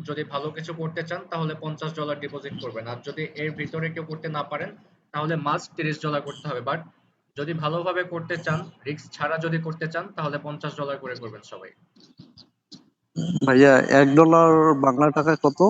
যদি ভালো কিছু করতে চান তাহলে $50 ডিপোজিট করবেন, আর যদি এর ভিতরে কেউ করতে না পারেন তাহলে মাস্ট $30 করতে হবে। বাট যদি ভালোভাবে করতে চান, রিস্ক ছাড়া যদি করতে চান, তাহলে $50 করে করবেন সবাই। ভাইয়া $1 বাংলা টাকায় কত?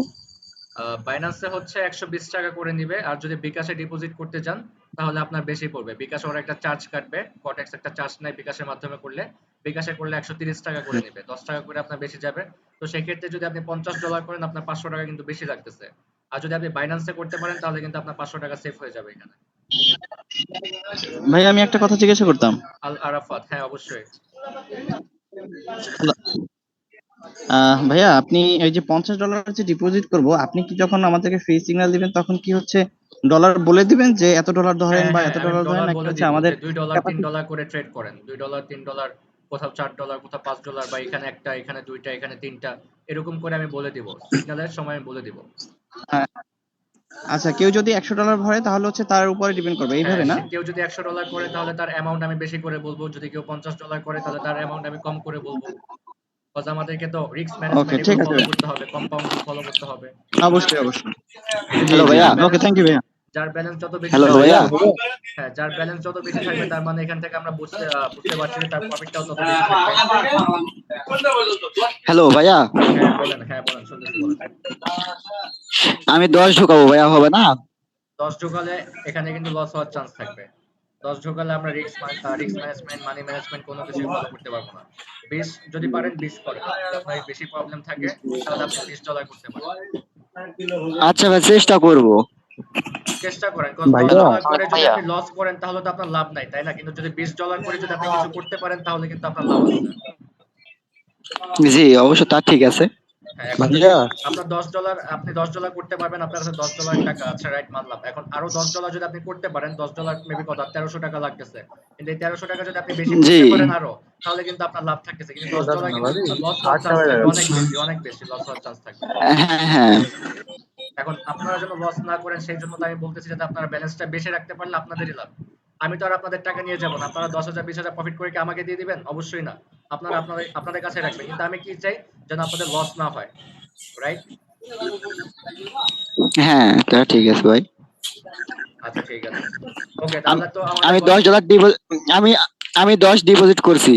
বাইন্যান্সে হচ্ছে $120 করে নিবে, আর যদি বিকাশে ডিপোজিট করতে চান তাহলে আপনার বেশি পড়বে। বিকাশে ওরা একটা চার্জ কাটবে, কটেক্স একটা চার্জ নেয় বিকাশের মাধ্যমে করলে। বিকাশে করলে $130 করে নিবে, $10 করে আপনার বেশি যাবে। তো সেক্ষেত্রে যদি আপনি $50 করেন আপনার $500 কিন্তু বেশি লাগতেছে। আর যদি আপনি বাইন্যান্সে করতে পারেন তাহলে কিন্তু আপনার $500 সেভ হয়ে যাবে এখানে। ভাই আমি একটা কথা জিজ্ঞাসা করতাম। আল আরাফাত, হ্যাঁ অবশ্যই। ভাইয়া আপনি এই যে $50 যে ডিপোজিট করব, আপনি কি যখন আমাদেরকে ফ্রি সিগন্যাল দিবেন তখন কি হচ্ছে ডলার বলে দিবেন যে এত ডলার ধরেন হ্যাঁ বা হ্যাঁ, এত আমি ডলার ধরেন, ডলার নাকি বলে হচ্ছে দিব আমাদের যে $2 ক্যাপাসিটি? $3 করে ট্রেড করেন, $2 $3, কোথাও $4, কোথাও $5, বা এখানে একটা, এখানে দুইটা, এখানে তিনটা, এরকম করে আমি বলে দিব, সিগন্যালের সময় আমি বলে দিব। আচ্ছা, কেউ যদি $100 ভরে তাহলে হচ্ছে তার উপরে ডিপেন্ড করবে, হ্যাঁ, এইভাবে না? কেউ যদি $100 করে তাহলে তার অ্যামাউন্ট আমি বেশি করে বলবো, যদি কেউ $50 করে তাহলে তার অ্যামাউন্ট আমি কম করে বলবো। বিকজ আমাদেরকে তো রিস্ক ওকে, ম্যানেজমেন্ট ঠিক এগুলো আছে ফলো ভাইয়া। করতে হবে, কম্পাউন্ডিং ফলো করতে হবে। অবশ্যই অবশ্যই। জি হ্যালো জি, ভাইয়া। ওকে, থ্যাংক ইউ ভাইয়া। যার ব্যালেন্স যত বেশি হ্যালো থাকবে, ভাইয়া। হ্যাঁ, যার ব্যালেন্স যত বেশি থাকবে তার মানে এখান থেকে আমরা বুঝতে পারছি যে তার প্রফিটটাও তত বেশি থাকবে। হ্যালো ভাইয়া, হ্যাঁ বলেন, হ্যাঁ বলেন, শুনতেছি, বলেন। আমি 10 ঢুকাবো ভাইয়া, হবে না? 10 ঢোকালে এখানে কিন্তু লস হওয়ার চান্স থাকবে। 10 ঢোকালে আমরা রিস্ক ম্যানেজমেন্ট, মানি ম্যানেজমেন্ট কোনো কিছুই ফলো করতে পারবো না। 20 যদি পারেন 20 করেন। যদি আপনার বেশি প্রবলেম থাকে তাহলে আপনি $20 করতে পারেন। আচ্ছা ভাই, চেষ্টা করব। চেষ্টা করেন, কজ ভাইয়া $10 করে যদি আপনি লস করেন তাহলে তো আপনার লাভ নাই, তাই না? কিন্তু যদি $20 করে যদি আপনি কিছু করতে পারেন তাহলে কিন্তু আপনার লাভ আছে। জি অবশ্য, তা ঠিক আছে। হ্যাঁ, এখন যদি ভাইয়া আপনার $10, আপনি $10 করতে পারবেন, আপনার কাছে $10 টাকা আছে, রাইট, মানলাম। এখন আরো $10 যদি আপনি করতে পারেন, $10 মেবি কত, $1300 লাগতেছে। কিন্তু এই $1300 যদি আপনি বেশি জি। করতে পারেন আরো, তাহলে কিন্তু আপনার লাভ থাকতেছে। কিন্তু $10 কিন্তু লস হওয়ার চান্স থাকবে অনেক বেশি, অনেক বেশি লস হওয়ার চান্স থাকবে। হ্যাঁ হ্যাঁ। এখন আপনারা যেন লস না করেন সেই জন্য তো আমি বলতেছি যাতে আপনারা ব্যালেন্সটা বেশি রাখতে পারলে আপনাদেরই লাভ। আমি তো আর আপনাদের টাকা নিয়ে যাব না। আপনারা 10,000 20,000 প্রফিট করে কি আমাকে দিয়ে দিবেন? অবশ্যই না। আপনারা আপনাদের কাছে রাখবেন। কিন্তু আমি কি চাই, যেন আপনাদের লস না হয়, রাইট? হ্যাঁ, তা ঠিক আছে ভাই। আচ্ছা ঠিক আছে। ওকে, আম- তাহলে তো আমাদের আমি $10 আমি আমি 10 ডিপোজিট করছি।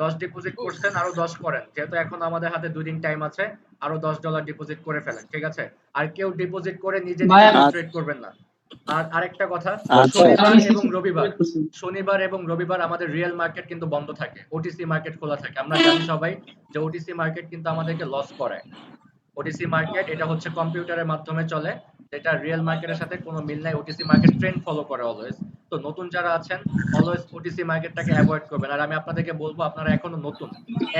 10 ডিপোজিট করছেন, আরো 10 করেন। যেহেতু এখন আমাদের হাতে 2 দিন টাইম আছে, আরো $10 ডিপোজিট করে ফেলেন, ঠিক আছে? আর কেউ ডিপোজিট করে নিজে নিজে কেউ ট্রেড করবেন না। আর আরেকটা কথা, আচ্ছা। শনিবার এবং রবিবার আমাদের রিয়েল মার্কেট কিন্তু বন্ধ থাকে, ওটিসি মার্কেট খোলা থাকে। আমরা জানি সবাই যে ওটিসি মার্কেট কিন্তু আমাদেরকে লস করায়। ওটিসি মার্কেট এটা হচ্ছে কম্পিউটারের মাধ্যমে চলে, যেটা রিয়েল মার্কেটের সাথে কোনো মিল নাই। ওটিসি মার্কেট ট্রেন্ড ফলো করে অলওয়েজ। তো নতুন যারা আছেন অলওয়েজ ওটিসি মার্কেটটাকে অ্যাভয়েড করবেন। আর আমি আপনাদেরকে বলবো, আপনারা এখনো নতুন,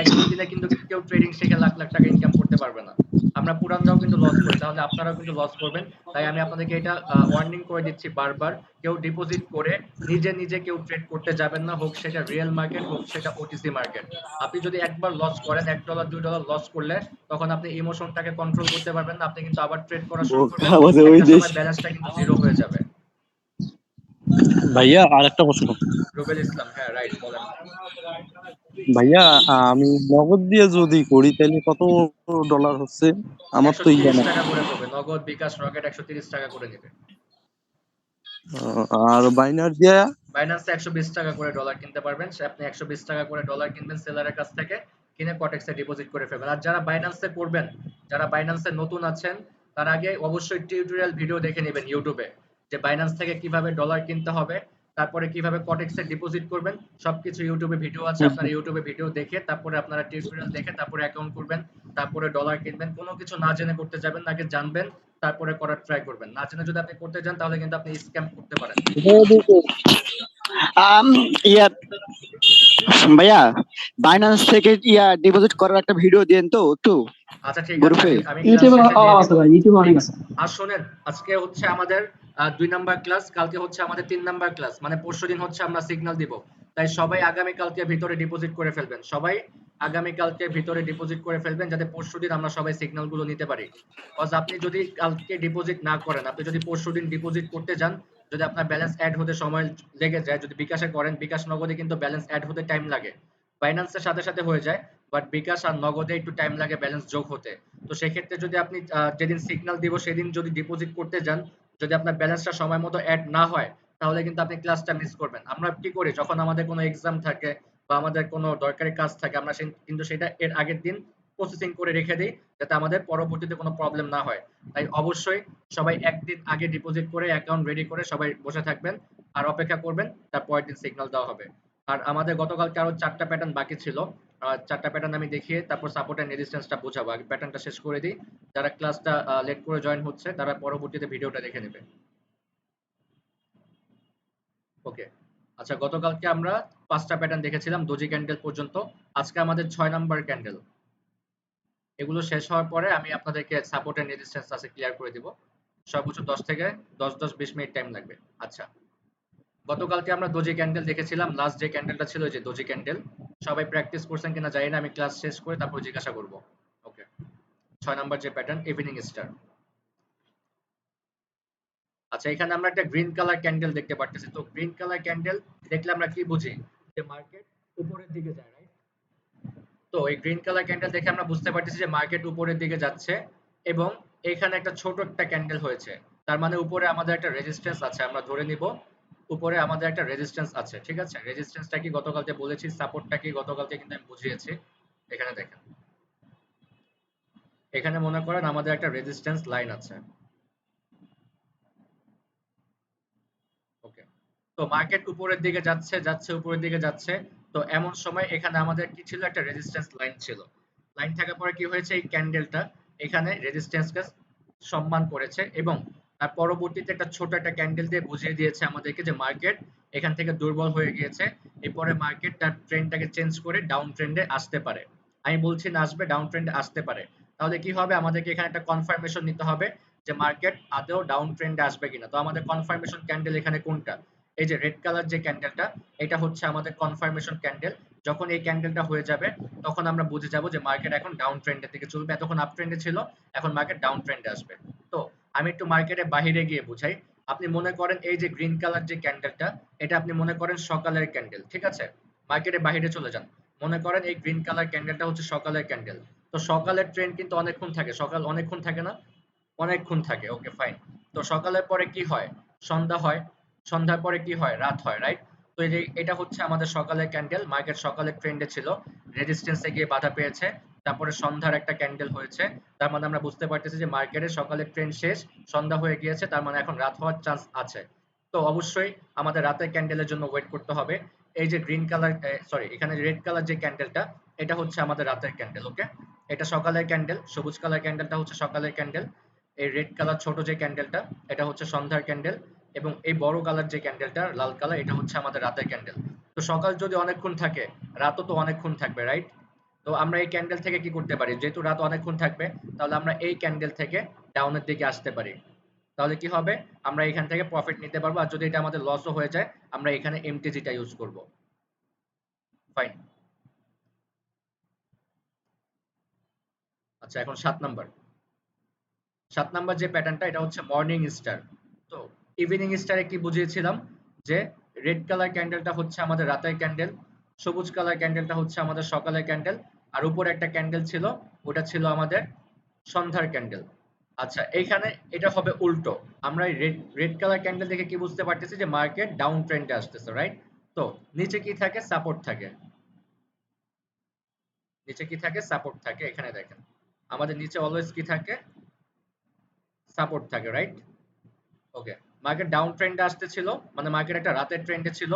1-2 দিনে কিন্তু কেউ ট্রেডিং শিখে লাখ লাখ টাকা ইনকাম করতে পারবে না। আমরা পুরানরাও কিন্তু লস করি, তাহলে আপনারাও কিন্তু লস করবেন। তাই আমি আপনাদেরকে এটা ওয়ার্নিং করে দিচ্ছি বারবার, কেউ ডিপোজিট করে নিজে নিজে কেউ ট্রেড করতে যাবেন না, হোক সেটা রিয়েল মার্কেট, হোক সেটা ওটিসি মার্কেট। আপনি যদি একবার লস করেন, $1 $2 লস করলে, তখন আপনি ইমোশনটাকে কন্ট্রোল করতে পারবেন না। আপনি কিন্তু আবার ট্রেড করা শুরু করবেন, আমাদের ওই একটা দেশ। সময় ব্যালেন্সটা কিন্তু জিরো হয়ে যাবে। ভাইয়া আর একটা প্রশ্ন। রুবেল ইসলাম, হ্যাঁ রাইট, বলেন। ভাইয়া আমি নগদ দিয়ে যদি করি তাহলে কত ডলার হচ্ছে? আমার একশো তো তিরিশ জানা। টাকা করে পড়বে, নগদ, বিকাশ, রকেট $130 করে নেবে। আর বাইনার দিয়া? বাইন্যান্সে $120 করে ডলার কিনতে পারবেন। আপনি $120 করে ডলার কিনবেন সেলারের কাছ থেকে, কিনে কটেক্সে ডিপোজিট করে ফেলবেন। আর যারা বাইন্যান্সে করবেন, যারা বাইন্যান্সে নতুন আছেন, তার আগে অবশ্যই টিউটোরিয়াল ভিডিও দেখে নেবেন ইউটিউবে, যে বাইন্যান্স থেকে কিভাবে ডলার কিনতে হবে, তারপরে কিভাবে কটেক্সে ডিপোজিট করবেন, সবকিছু ইউটিউবে ভিডিও আছে। আপনারা ইউটিউবে ভিডিও দেখে তারপরে আপনারা টিউটোরিয়াল দেখে তারপরে অ্যাকাউন্ট করবেন, তারপরে ডলার কিনবেন। কোনো কিছু না জেনে করতে যাবেন না, আগে জানবেন তারপরে করার ট্রাই করবেন। না জেনে যদি আপনি করতে যান তাহলে কিন্তু আপনি স্ক্যাম করতে পারেন। আম ইয়া ভাইয়া, বাইন্যান্স থেকে ডিপোজিট করার একটা ভিডিও দেন তো একটু আচ্ছা ঠিক আছে, গ্রুপে। আমি ক্লাস শেষে দিয়ে দিব। আর শোনেন, আজকে হচ্ছে আমাদের 2 নাম্বার ক্লাস, কালকে হচ্ছে আমাদের 3 নাম্বার ক্লাস, মানে পরশুদিন হচ্ছে আমরা সিগন্যাল দিব। তাই সবাই আগামী কালকে ভিতরে ডিপোজিট করে ফেলবেন, সবাই আগামী কালকে ভিতরে ডিপোজিট করে ফেলবেন, যাতে পরশুদিন আমরা সবাই সিগন্যাল গুলো নিতে পারি। কজ আপনি যদি কালকে ডিপোজিট না করেন, আপনি যদি পরশুদিন ডিপোজিট করতে যান, যদি আপনার ব্যালেন্স অ্যাড হতে সময় লেগে যায়, যদি বিকাশে করেন, বিকাশ নগদে কিন্তু ব্যালেন্স অ্যাড হতে টাইম লাগে। বাইন্যান্সের সাথে সাথে হয়ে যায়, বাট বিকাশ আর নগদে একটু টাইম লাগে ব্যালেন্স যোগ হতে। তো সেক্ষেত্রে যদি আপনি যেদিন সিগন্যাল দিব সেদিন যদি ডিপোজিট করতে যান, যদি আপনার ব্যালেন্সটা সময় মতো অ্যাড না হয়, তাহলে কিন্তু আপনি ক্লাসটা মিস করবেন। আমরা কি করি, যখন আমাদের কোনো এক্সাম থাকে বা আমাদের কোনো দরকারি কাজ থাকে, আমরা কিন্তু সেটা এর আগের দিন প্রসেসিং করে রেখে দিই, যাতে আমাদের পরবর্তীতে কোনো প্রবলেম না হয়। তাই অবশ্যই সবাই একদিন আগে ডিপোজিট করে অ্যাকাউন্ট রেডি করে সবাই বসে থাকবেন আর অপেক্ষা করবেন, তার পরের দিন সিগন্যাল দেওয়া হবে। আর আমাদের গতকালকে আরো 4টা প্যাটার্ন বাকি ছিল। 4টা প্যাটার্ন আমি দেখিয়ে তারপর সাপোর্ট এন্ড রেজিস্ট্যান্সটা বোঝাবো। আগে প্যাটার্নটা শেষ করে দিই। যারা ক্লাসটা লেট করে জয়েন হচ্ছে তারা পরবর্তীতে ভিডিওটা দেখে নেবে। ওকে। আচ্ছা, গতকালকে আমরা 5টা প্যাটার্ন দেখেছিলাম ডোজি ক্যান্ডেল পর্যন্ত। আজকে আমাদের 6 নাম্বার ক্যান্ডেল। এগুলো শেষ হওয়ার পরে আমি আপনাদেরকে সাপোর্ট এন্ড রেজিস্ট্যান্স আছে ক্লিয়ার করে দিব। সর্বোচ্চ 10 থেকে 10-20 মিনিট টাইম লাগবে। আচ্ছা, গতকালকে আমরা ডোজি ক্যান্ডেল দেখেছিলাম। লাস্ট যে ক্যান্ডেলটা ছিল যে ডোজি ক্যান্ডেল, সবাই প্র্যাকটিস করছেন কিনা জানি না, আমি ক্লাস শেষ করে তারপর জিজ্ঞাসা করব। ওকে, 6 নাম্বার যে প্যাটার্ন ইভিনিং স্টার। আচ্ছা, এখানে আমরা একটা গ্রিন কালার ক্যান্ডেল দেখতে পারতেছি। তো গ্রিন কালার ক্যান্ডেল দেখলে আমরা কি বুঝি, যে মার্কেট উপরের দিকে যায়, রাইট? তো এই গ্রিন কালার ক্যান্ডেল দেখে আমরা বুঝতে পারতেছি যে মার্কেট উপরের দিকে যাচ্ছে, এবং এখানে একটা ছোট একটা ক্যান্ডেল হয়েছে। তার মানে উপরে আমাদের একটা রেজিস্ট্যান্স আছে, আমরা ধরে নিব উপরে আমাদের একটা রেজিস্ট্যান্স আছে। ঠিক আছে, রেজিস্ট্যান্সটা কি গতকালকে বলেছি, সাপোর্টটা কি গতকালকে কিন্তু আমি বুঝিয়েছি। এখানে দেখেন, এখানে মনে করেন আমাদের একটা রেজিস্ট্যান্স লাইন আছে। ওকে, তো মার্কেট উপরের দিকে যাচ্ছে যাচ্ছে উপরের দিকে যাচ্ছে। তো এমন সময় এখানে আমাদের কি ছিল, একটা রেজিস্ট্যান্স লাইন ছিল। লাইন থাকার পরে কি হয়েছে, এই ক্যান্ডেলটা এখানে রেজিস্ট্যান্সকে সম্মান করেছে, এবং তার পরবর্তীতে একটা ছোট একটা ক্যান্ডেল দিয়ে বুঝিয়ে দিয়েছে আমাদেরকে যে মার্কেট এখান থেকে দুর্বল হয়ে গিয়েছে। এরপরে মার্কেট তার ট্রেন্ডটাকে চেঞ্জ করে ডাউন ট্রেন্ডে আসতে পারে। আমি বলছি না আসবে, ডাউন ট্রেন্ডে আসতে পারে। তাহলে কি হবে, আমাদেরকে এখানে একটা কনফার্মেশন নিতে হবে যে মার্কেট আদৌ ডাউন ট্রেন্ডে আসবে কিনা। তো আমাদের কনফার্মেশন ক্যান্ডেল এখানে কোনটা, এই যে রেড কালার যে ক্যান্ডেলটা, এটা হচ্ছে আমাদের কনফার্মেশন ক্যান্ডেল। যখন এই ক্যান্ডেলটা হয়ে যাবে, তখন আমরা বুঝে যাব যে মার্কেট এখন ডাউন ট্রেন্ডের দিকে চলবে। এতক্ষণ আপ ট্রেন্ডে ছিল, এখন মার্কেট ডাউন ট্রেন্ডে আসবে। তো আমি একটু মার্কেটের বাহিরে গিয়ে বুঝাই। আপনি মনে করেন এই যে গ্রিন কালার যে ক্যান্ডেলটা, এটা আপনি মনে করেন সকালের ক্যান্ডেল। ঠিক আছে, মার্কেটের বাহিরে চলে যান। মনে করেন এই গ্রিন কালার ক্যান্ডেলটা হচ্ছে সকালের ক্যান্ডেল। তো সকালের ট্রেন্ড কিন্তু অনেকক্ষণ থাকে, সকাল অনেকক্ষণ থাকে না? অনেকক্ষণ থাকে। ওকে, ফাইন। তো সকালের পরে কি হয়, সন্ধ্যা হয়। সন্ধ্যার পরে কি হয়, রাত হয়, রাইট? তো এই যে এটা হচ্ছে আমাদের সকালের ক্যান্ডেল। মার্কেট সকালের ট্রেন্ডে ছিল, রেজিস্ট্যান্সে গিয়ে বাধা পেয়েছে, তারপরে সন্ধ্যার একটা ক্যান্ডেল হয়েছে। তার মানে আমরা বুঝতে পারতেছি যে মার্কেটের সকালের ট্রেন্ড শেষ, সন্ধ্যা হয়ে গিয়েছে, তার মানে এখন রাত হওয়ার চান্স আছে। তো অবশ্যই আমাদের রাতের ক্যান্ডেলের জন্য ওয়েট করতে হবে। এই যে গ্রিন কালার, সরি, এখানে রেড কালার যে ক্যান্ডেলটা, এটা হচ্ছে আমাদের রাতের ক্যান্ডেল। ওকে, এটা সকালের ক্যান্ডেল। সবুজ কালার ক্যান্ডেলটা হচ্ছে সকালের ক্যান্ডেল। এই রেড কালার ছোট যে ক্যান্ডেলটা, এটা হচ্ছে সন্ধ্যার ক্যান্ডেল। এবং এই বড় কালার যে ক্যান্ডেলটা লাল কালার, এটা হচ্ছে আমাদের রাতের ক্যান্ডেল। তো সকাল যদি অনেকক্ষণ থাকে, রাতও তো অনেকক্ষণ থাকবে, রাইট? তো আমরা এই ক্যান্ডেল থেকে কি করতে পারি, যেহেতু রাত অনেকক্ষণ থাকবে, তাহলে আমরা এই ক্যান্ডেল থেকে ডাউনের দিকে আসতে পারি। তাহলে কি হবে, আমরা এখান থেকে প্রফিট নিতে পারবো। আর যদি এটা আমাদের লসও হয়ে যায়, আমরা এখানে এমটিজিটা ইউজ করব। ফাইন। আচ্ছা, এখন 7 নাম্বার। 7 নাম্বার যে প্যাটার্নটা, এটা হচ্ছে মর্নিং স্টার। তো ইভিনিং স্টারে কি বুঝিয়েছিলাম, যে রেড কালার ক্যান্ডেলটা হচ্ছে আমাদের রাতের ক্যান্ডেল, সবুজ কালার ক্যান্ডেলটা হচ্ছে আমাদের সকালের ক্যান্ডেল, আর উপরে একটা ক্যান্ডেল ছিল, ওটা ছিল আমাদের সন্ধ্যার ক্যান্ডেল। আচ্ছা, এইখানে এটা হবে উল্টো। আমরা রেড রেড কালার ক্যান্ডেল দেখে কি বুঝতে পারতেছি, যে মার্কেট ডাউন ট্রেন্ডে আসতেছে, রাইট? তো নিচে কি থাকে, সাপোর্ট থাকে। নিচে কি থাকে, সাপোর্ট থাকে। এখানে দেখেন, আমাদের নিচে অলওয়েজ কি থাকে, সাপোর্ট থাকে, রাইট? ওকে, মার্কেট ডাউন ট্রেন্ডে আসতেছিল, মানে মার্কেট একটা রাতের ট্রেন্ডে ছিল।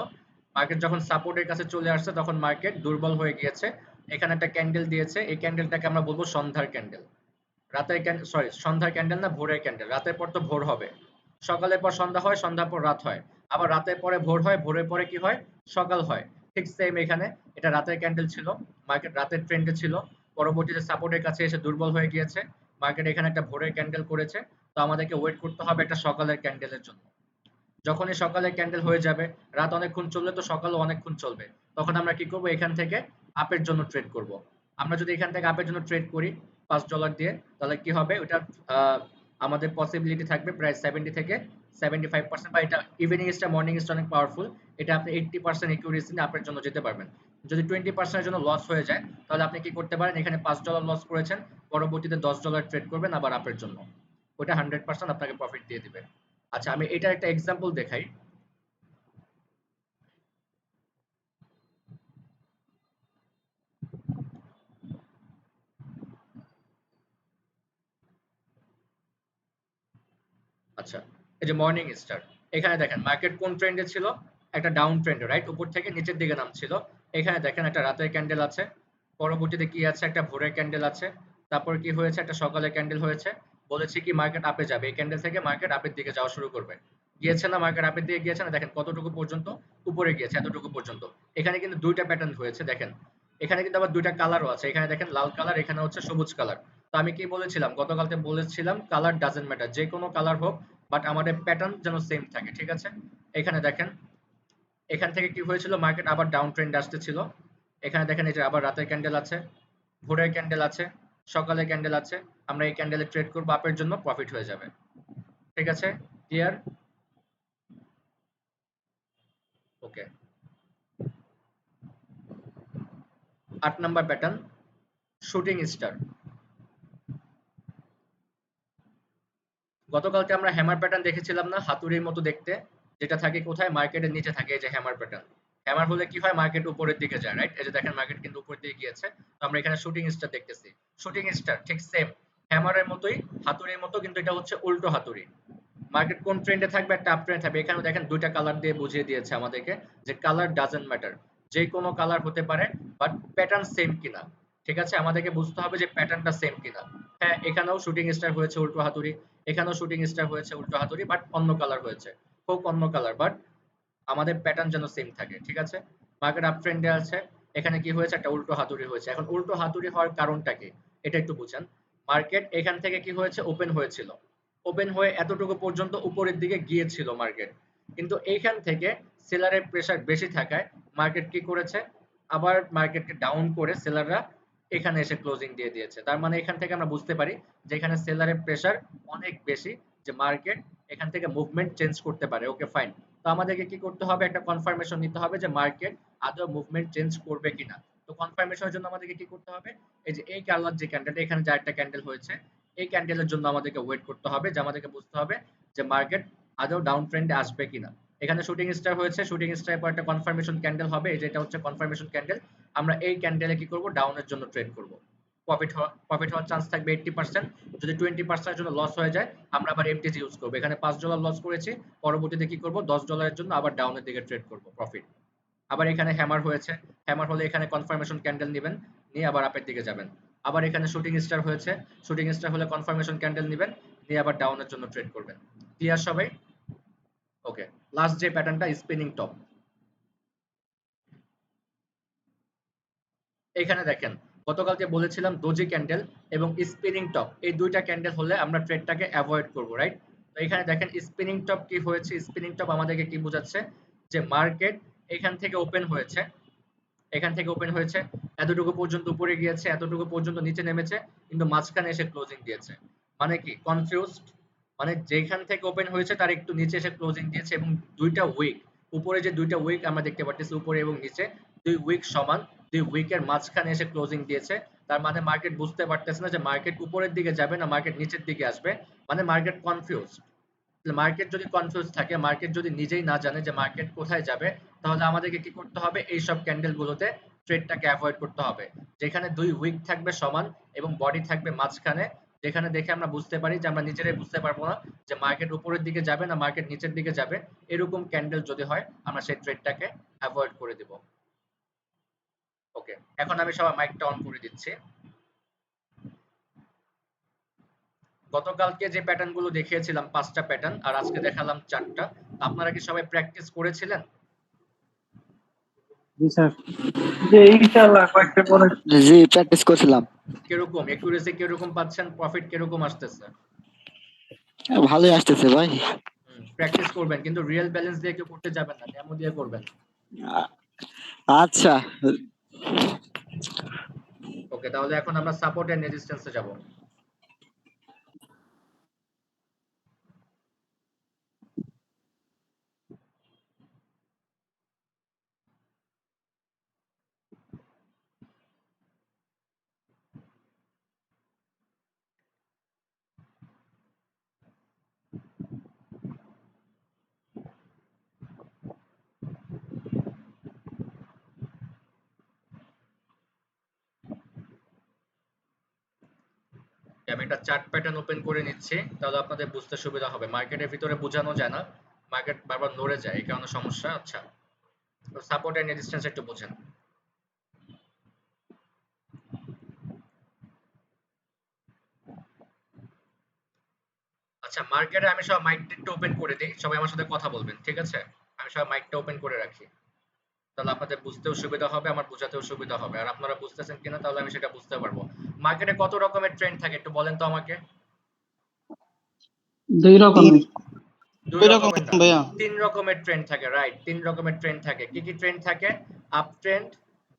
মার্কেট যখন সাপোর্টের কাছে চলে আসছে, তখন মার্কেট দুর্বল হয়ে গিয়েছে। এখানে একটা ক্যান্ডেল দিয়েছে, এই ক্যান্ডেলটাকে আমরা বলবো সন্ধ্যার ক্যান্ডেল। রাতের ক্যান্ডেল, সরি, সন্ধ্যার ক্যান্ডেল না, ভোরের ক্যান্ডেল। রাতের পর তো ভোর হবে, সকালের পর সন্ধ্যা হয়, সন্ধ্যার পর রাত হয়, আবার রাতের পরে ভোর হয়, ভোরের পরে কি হয়, সকাল হয়। ঠিক সেম এখানে, এটা রাতের ক্যান্ডেল ছিল, মার্কেট রাতের ট্রেন্ডে ছিল, পরবর্তীতে সাপোর্টের কাছে এসে দুর্বল হয়ে গিয়েছে। মার্কেট এখানে একটা ভোরের ক্যান্ডেল করেছে। তো আমাদেরকে ওয়েট করতে হবে একটা সকালের ক্যান্ডেলের জন্য। যখনই সকালের ক্যান্ডেল হয়ে যাবে, রাত অনেকক্ষণ চললে তো সকালও অনেকক্ষণ চলবে, তখন আমরা কি করব, এখান থেকে আপের জন্য ট্রেড করব। আমরা যদি এখান থেকে আপের জন্য ট্রেড করি $5 দিয়ে, তাহলে কি হবে, ওটা আহ, আমাদের পসিবিলিটি থাকবে প্রায় 70 থেকে 75%। বা এটা ইভিনিং স্টার মর্নিং স্টার অনেক পাওয়ারফুল, এটা আপনি 80% একিউরেসি নিয়ে আপের জন্য যেতে পারবেন। যদি 20% এর জন্য লস হয়ে যায় তাহলে আপনি কি করতে পারেন, এখানে $5 লস করেছেন, পরবর্তীতে $10 ট্রেড করবেন আবার আপের জন্য, ওটা 100% আপনাকে প্রফিট দিয়ে দিবে। আচ্ছা আমি এটার একটা এক্সাম্পল দেখাই। আচ্ছা এই যে মর্নিং স্টার, এখানে দেখেন মার্কেট কোন ট্রেন্ডে ছিল, একটা ডাউন ট্রেন্ডে, রাইট, উপর থেকে নিচের দিকে নামছিল। এখানে দেখেন একটা রাতের ক্যান্ডেল আছে, পরবর্তীতে কি আছে, একটা ভোরের ক্যান্ডেল আছে, তারপর কি হয়েছে, একটা সকালের ক্যান্ডেল হয়েছে। বলেছি কি মার্কেট আপে যাবে, এই ক্যান্ডেল থেকে মার্কেট আপের দিকে যাওয়া শুরু করবে। গিয়েছে না মার্কেট আপের দিকে, গিয়েছে না, দেখেন কতটুকু পর্যন্ত উপরে গিয়েছে, এতটুকু পর্যন্ত। এখানে কিন্তু দুইটা প্যাটার্ন হয়েছে দেখেন, এখানে কিন্তু আবার দুইটা কালারও আছে, এখানে দেখেন লাল কালার, এখানে হচ্ছে সবুজ কালার। তো আমি কি বলেছিলাম, গতকালকে বলেছিলাম কালার ডাজেন্ট ম্যাটার, যে কোনো কালার হোক, বাট আমাদের প্যাটার্ন যেন সেম থাকে, ঠিক আছে। এখানে দেখেন এখান থেকে কি হয়েছিল, মার্কেট আবার ডাউন ট্রেন্ড আসতেছিল। এখানে দেখেন এই যে আবার রাতের ক্যান্ডেল আছে, ভোরের ক্যান্ডেল আছে, সকালের ক্যান্ডেল আছে। আমরা এই ক্যান্ডেলে ট্রেড করবো, আপের জন্য প্রফিট হয়ে যাবে, ঠিক আছে, ক্লিয়ার? ওকে। 8 নাম্বার প্যাটার্ন, শুটিং স্টার। গতকালকে আমরা হ্যামার প্যাটার্ন দেখেছিলাম না, হাতুড়ির মতো দেখতে, যেটা থাকে কোথায়, মার্কেটের নিচে থাকে, এই যে হ্যামার প্যাটার্ন। হ্যামার হলে কি হয়, মার্কেট উপরের দিকে যায়, রাইট, এই যে দেখেন মার্কেট কিন্তু উপরের দিকে গিয়েছে। তো আমরা এখানে শুটিং স্টার দেখতেছি। শুটিং স্টার ঠিক সেম হ্যামারের মতোই, হাতুড়ির মতো, কিন্তু এটা হচ্ছে উল্টো হাতুড়ি। মার্কেট কোন ট্রেন্ডে থাকবে, একটা আপ ট্রেন্ড থাকবে। এখানেও দেখেন দুইটা কালার দিয়ে বুঝিয়ে দিয়েছে আমাদেরকে যে কালার ডাজন্ট ম্যাটার, যে কোনো কালার হতে পারে, বাট প্যাটার্ন সেম কিনা, ঠিক আছে, আমাদেরকে বুঝতে হবে যে প্যাটার্নটা সেম কিনা। হ্যাঁ এখানেও শুটিং স্টার হয়েছে উল্টো হাতুড়ি, এখানেও শুটিং স্টার হয়েছে উল্টো হাতুড়ি, বাট অন্য কালার হয়েছে, হোক অন্য কালার, বাট আমাদের প্যাটার্ন যেন সেম থাকে, ঠিক আছে। মার্কেট আপ ট্রেন্ডে আছে, এখানে কি হয়েছে, একটা উল্টো হাতুড়ি হয়েছে। এখন উল্টো হাতুড়ি হওয়ার কারণটা কি, এটা একটু বুঝেন। মার্কেট এখান থেকে কি হয়েছে, ওপেন হয়েছিল, ওপেন হয়ে এতটুকু পর্যন্ত উপরের দিকে গিয়েছিল মার্কেট, কিন্তু এইখান থেকে সেলারের প্রেসার বেশি থাকায় মার্কেট কি করেছে, আবার মার্কেটকে ডাউন করে সেলাররা এখানে এসে ক্লোজিং দিয়ে দিয়েছে। তার মানে এখান থেকে আমরা বুঝতে পারি যে এখানে সেলারের প্রেসার অনেক বেশি, যে মার্কেট এখান থেকে মুভমেন্ট চেঞ্জ করতে পারে। Okay fine. তো আমাদেরকে কি করতে হবে, একটা কনফার্মেশন নিতে হবে যে মার্কেট আদৌ মুভমেন্ট চেঞ্জ করবে কিনা। তো কনফার্মেশনের জন্য আমাদেরকে কি করতে হবে, এই যে এই কালার যে ক্যান্ডেলটা, এখানে যে একটা ক্যান্ডেল হয়েছে, এই ক্যান্ডেলের জন্য আমাদেরকে ওয়েট করতে হবে, যে আমাদেরকে বুঝতে হবে যে মার্কেট আদৌ ডাউন ট্রেন্ডে আসবে কিনা। এখানে শুটিং স্টার হয়েছে, শুটিং স্টারের পর একটা কনফার্মেশন ক্যান্ডেল হবে, এই যে এটা হচ্ছে কনফার্মেশন ক্যান্ডেল। আমরা এই ক্যান্ডেলে কি করব, ডাউনের জন্য ট্রেড করব। প্রফিট হওয়ার চান্স থাকবে 80%। যদি 20% এর জন্য লস হয়ে যায়, আমরা আবার এফটিজি ইউজ করব। এখানে $5 লস করেছি, পরবর্তীতে কি করব, $10 জন্য আবার ডাউনের দিকে ট্রেড করব, প্রফিট। আবার এখানে হ্যামার হয়েছে, হ্যামার হলে এখানে কনফার্মেশন ক্যান্ডেল নেবেন, নিয়ে আবার আপের দিকে যাবেন। আবার এখানে শুটিং স্টার হয়েছে, শুটিং স্টার হলে কনফার্মেশন ক্যান্ডেল নেবেন, নিয়ে আবার ডাউনের জন্য ট্রেড করবেন। ক্লিয়ার সবাই? ওকে। লাস্ট যে প্যাটার্নটা, স্পিনিং টপ। এখানে দেখেন গতকালকে বলেছিলাম ডোজি ক্যান্ডেল এবং স্পিনিং টপ, এই দুইটা ক্যান্ডেল হলে আমরা ট্রেডটাকে অ্যাভয়েড করব, রাইট। তো এখানে দেখেন স্পিনিং টপ কি হয়েছে, স্পিনিং টপ আমাদেরকে কি বোঝাচ্ছে, যে মার্কেট এখান থেকে ওপেন হয়েছে, এখান থেকে ওপেন হয়েছে, এতটুকু পর্যন্ত উপরে গিয়েছে, এতটুকু পর্যন্ত নিচে নেমেছে, কিন্তু মাঝখানে এসে ক্লোজিং দিয়েছে। মানে কি কনফিউজড, মানে যেখান থেকে ওপেন হয়েছে তার একটু নিচে এসে ক্লোজিং দিয়েছে, এবং দুইটা উইক, উপরে যে দুইটা উইক আমরা দেখতে পাচ্ছি, উপরে এবং নিচে দুই উইক সমান, দুই উইকের মাঝখানে এসে ক্লোজিং দিয়েছে। তার মানে মার্কেট বুঝতে পারতেছে না যে মার্কেট উপরের দিকে যাবে না মার্কেট নিচের দিকে আসবে, মানে মার্কেট কনফিউজ। মার্কেট যদি কনফিউজ থাকে, মার্কেট যদি নিজেই না জানে যে মার্কেট কোথায় যাবে, তাহলে আমাদেরকে কি করতে হবে, এই সব ক্যান্ডেল গুলোতে ট্রেডটাকে অ্যাভয়েড করতে হবে, যেখানে দুই উইক থাকবে সমান এবং বডি থাকবে মাঝখানে, যেখানে দেখে আমরা বুঝতে পারি যে আমরা নিজেরাই বুঝতে পারবো না যে মার্কেট উপরের দিকে যাবে না মার্কেট নিচের দিকে যাবে। এরকম ক্যান্ডেল যদি হয়, আমরা সেই ট্রেডটাকে অ্যাভয়েড করে দিব। ওকে, এখন আমি সবার মাইকটা অন করে দিচ্ছি। গতকালকে যে প্যাটার্ন গুলো দেখিয়েছিলাম 5টা প্যাটার্ন, আর আজকে দেখালাম 4টা। আপনারা কি সবাই প্র্যাকটিস করেছিলেন? জি স্যার। যে ইনশাআল্লাহ কয়েকটা পরে জি প্র্যাকটিস করছিলাম। কিরকম একুরেসি, কিরকম পাচ্ছেন, প্রফিট কিরকম আসতেছে? ভালোই আসতেছে ভাই। প্র্যাকটিস করবেন, কিন্তু রিয়েল ব্যালেন্স দিয়ে কেউ করতে যাবেন না, ডেমো দিয়ে করবেন। আ- আচ্ছা। ওকে, তাহলে এখন আমরা সাপোর্ট এন্ড রেজিস্ট্যান্সে যাব। একটা চার্ট প্যাটার্ন ওপেন করে নিচ্ছি, তাহলে আপনাদের বুঝতে সুবিধা হবে। মার্কেটের ভিতরে বোঝানো যায় না, মার্কেট বারবার নড়ে যায়, এই কারণে সমস্যা। আচ্ছা, তো সাপোর্ট এন্ড রেজিস্ট্যান্স একটু বোঝেন। আচ্ছা, মার্কেটে আমি সব মাইকটা একটু ওপেন করে দিই, সবাই আমার সাথে কথা বলবেন, ঠিক আছে? আমি সব মাইকটা ওপেন করে রাখি, তাহলে আপনাদের বুঝতেও সুবিধা হবে, আমার বোঝাতেও সুবিধা হবে। আর আপনারা বুঝতেছেন কিনা তাহলে আমি সেটা বুঝতে পারবো। মার্কেটে কত রকমের ট্রেন্ড থাকে একটু বলেন তো আমাকে। দুই রকমের। দুই দুই রকম রকমের না, ভাইয়া। 3 রকমের ট্রেন্ড থাকে, রাইট? 3 রকমের ট্রেন্ড থাকে। কি কি ট্রেন্ড থাকে? আপ ট্রেন্ড,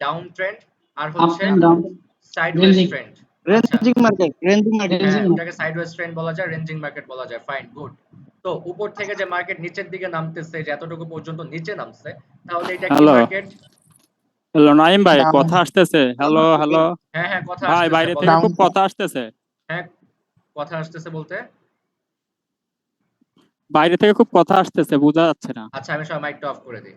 ডাউন ট্রেন্ড, আর আপ হচ্ছে and down, sideways ranging. Trend. আচ্ছা, রেঞ্জিং মার্কেট, রেঞ্জিং মার্কেট। হ্যাঁ, রেঞ্জিং ওটাকে সাইডওয়েজ ট্রেন্ড বলা যায়, রেঞ্জিং মার্কেট বলা যায়। Fine, good. তো উপর থেকে যে মার্কেট নিচের দিকে নামতেছে, যে এতটুকু পর্যন্ত নিচে নামছে, তাহলে এটা কি হ্যালো মার্কেট? হ্যালো নাইম ভাই, ডাউন কথা আসতেছে। হ্যালো হ্যালো হ্যাঁ হ্যাঁ, কথা ভাই, আসতেছে, বাইরে থেকে বলেন। ডাউন খুব কথা আসতেছে। হ্যাঁ, কথা আসতেছে বলতে? বাইরে থেকে খুব কথা আসতেছে, বোঝা যাচ্ছে না। আচ্ছা, আমি সব মাইকটা অফ করে দিই।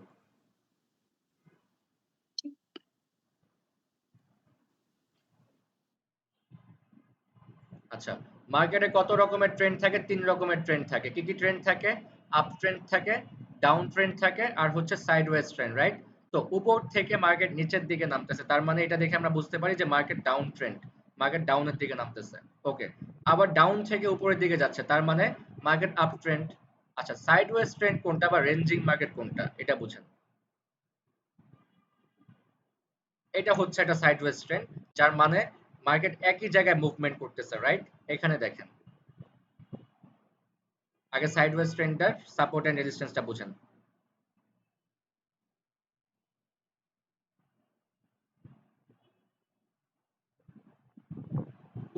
আচ্ছা, মার্কেটে কত রকমের ট্রেন্ড থাকে? 3 রকমের ট্রেন্ড থাকে। কি কি ট্রেন্ড থাকে? আপ ট্রেন্ড থাকে, ডাউন ট্রেন্ড থাকে, আর হচ্ছে সাইডওয়েজ ট্রেন্ড, রাইট? তো উপর থেকে মার্কেট নিচের দিকে নামতেছে, তার মানে এটা দেখে আমরা বুঝতে পারি যে মার্কেট ডাউন ট্রেন্ড, মার্কেট ডাউনের দিকে নামতেছে। ওকে, আবার ডাউন থেকে উপরের দিকে যাচ্ছে, তার মানে মার্কেট আপ ট্রেন্ড। আচ্ছা, সাইডওয়েজ ট্রেন্ড কোনটা বা রেঞ্জিং মার্কেট কোনটা এটা বুঝেন। এটা হচ্ছে একটা সাইডওয়েজ ট্রেন্ড, যার মানে মার্কেট একই জায়গায় মুভমেন্ট করতেছে, রাইট? এখানে দেখেন, আগে সাইডওয়েজ ট্রেন্ডটার সাপোর্ট এন্ড রেজিস্ট্যান্সটা বুঝেন।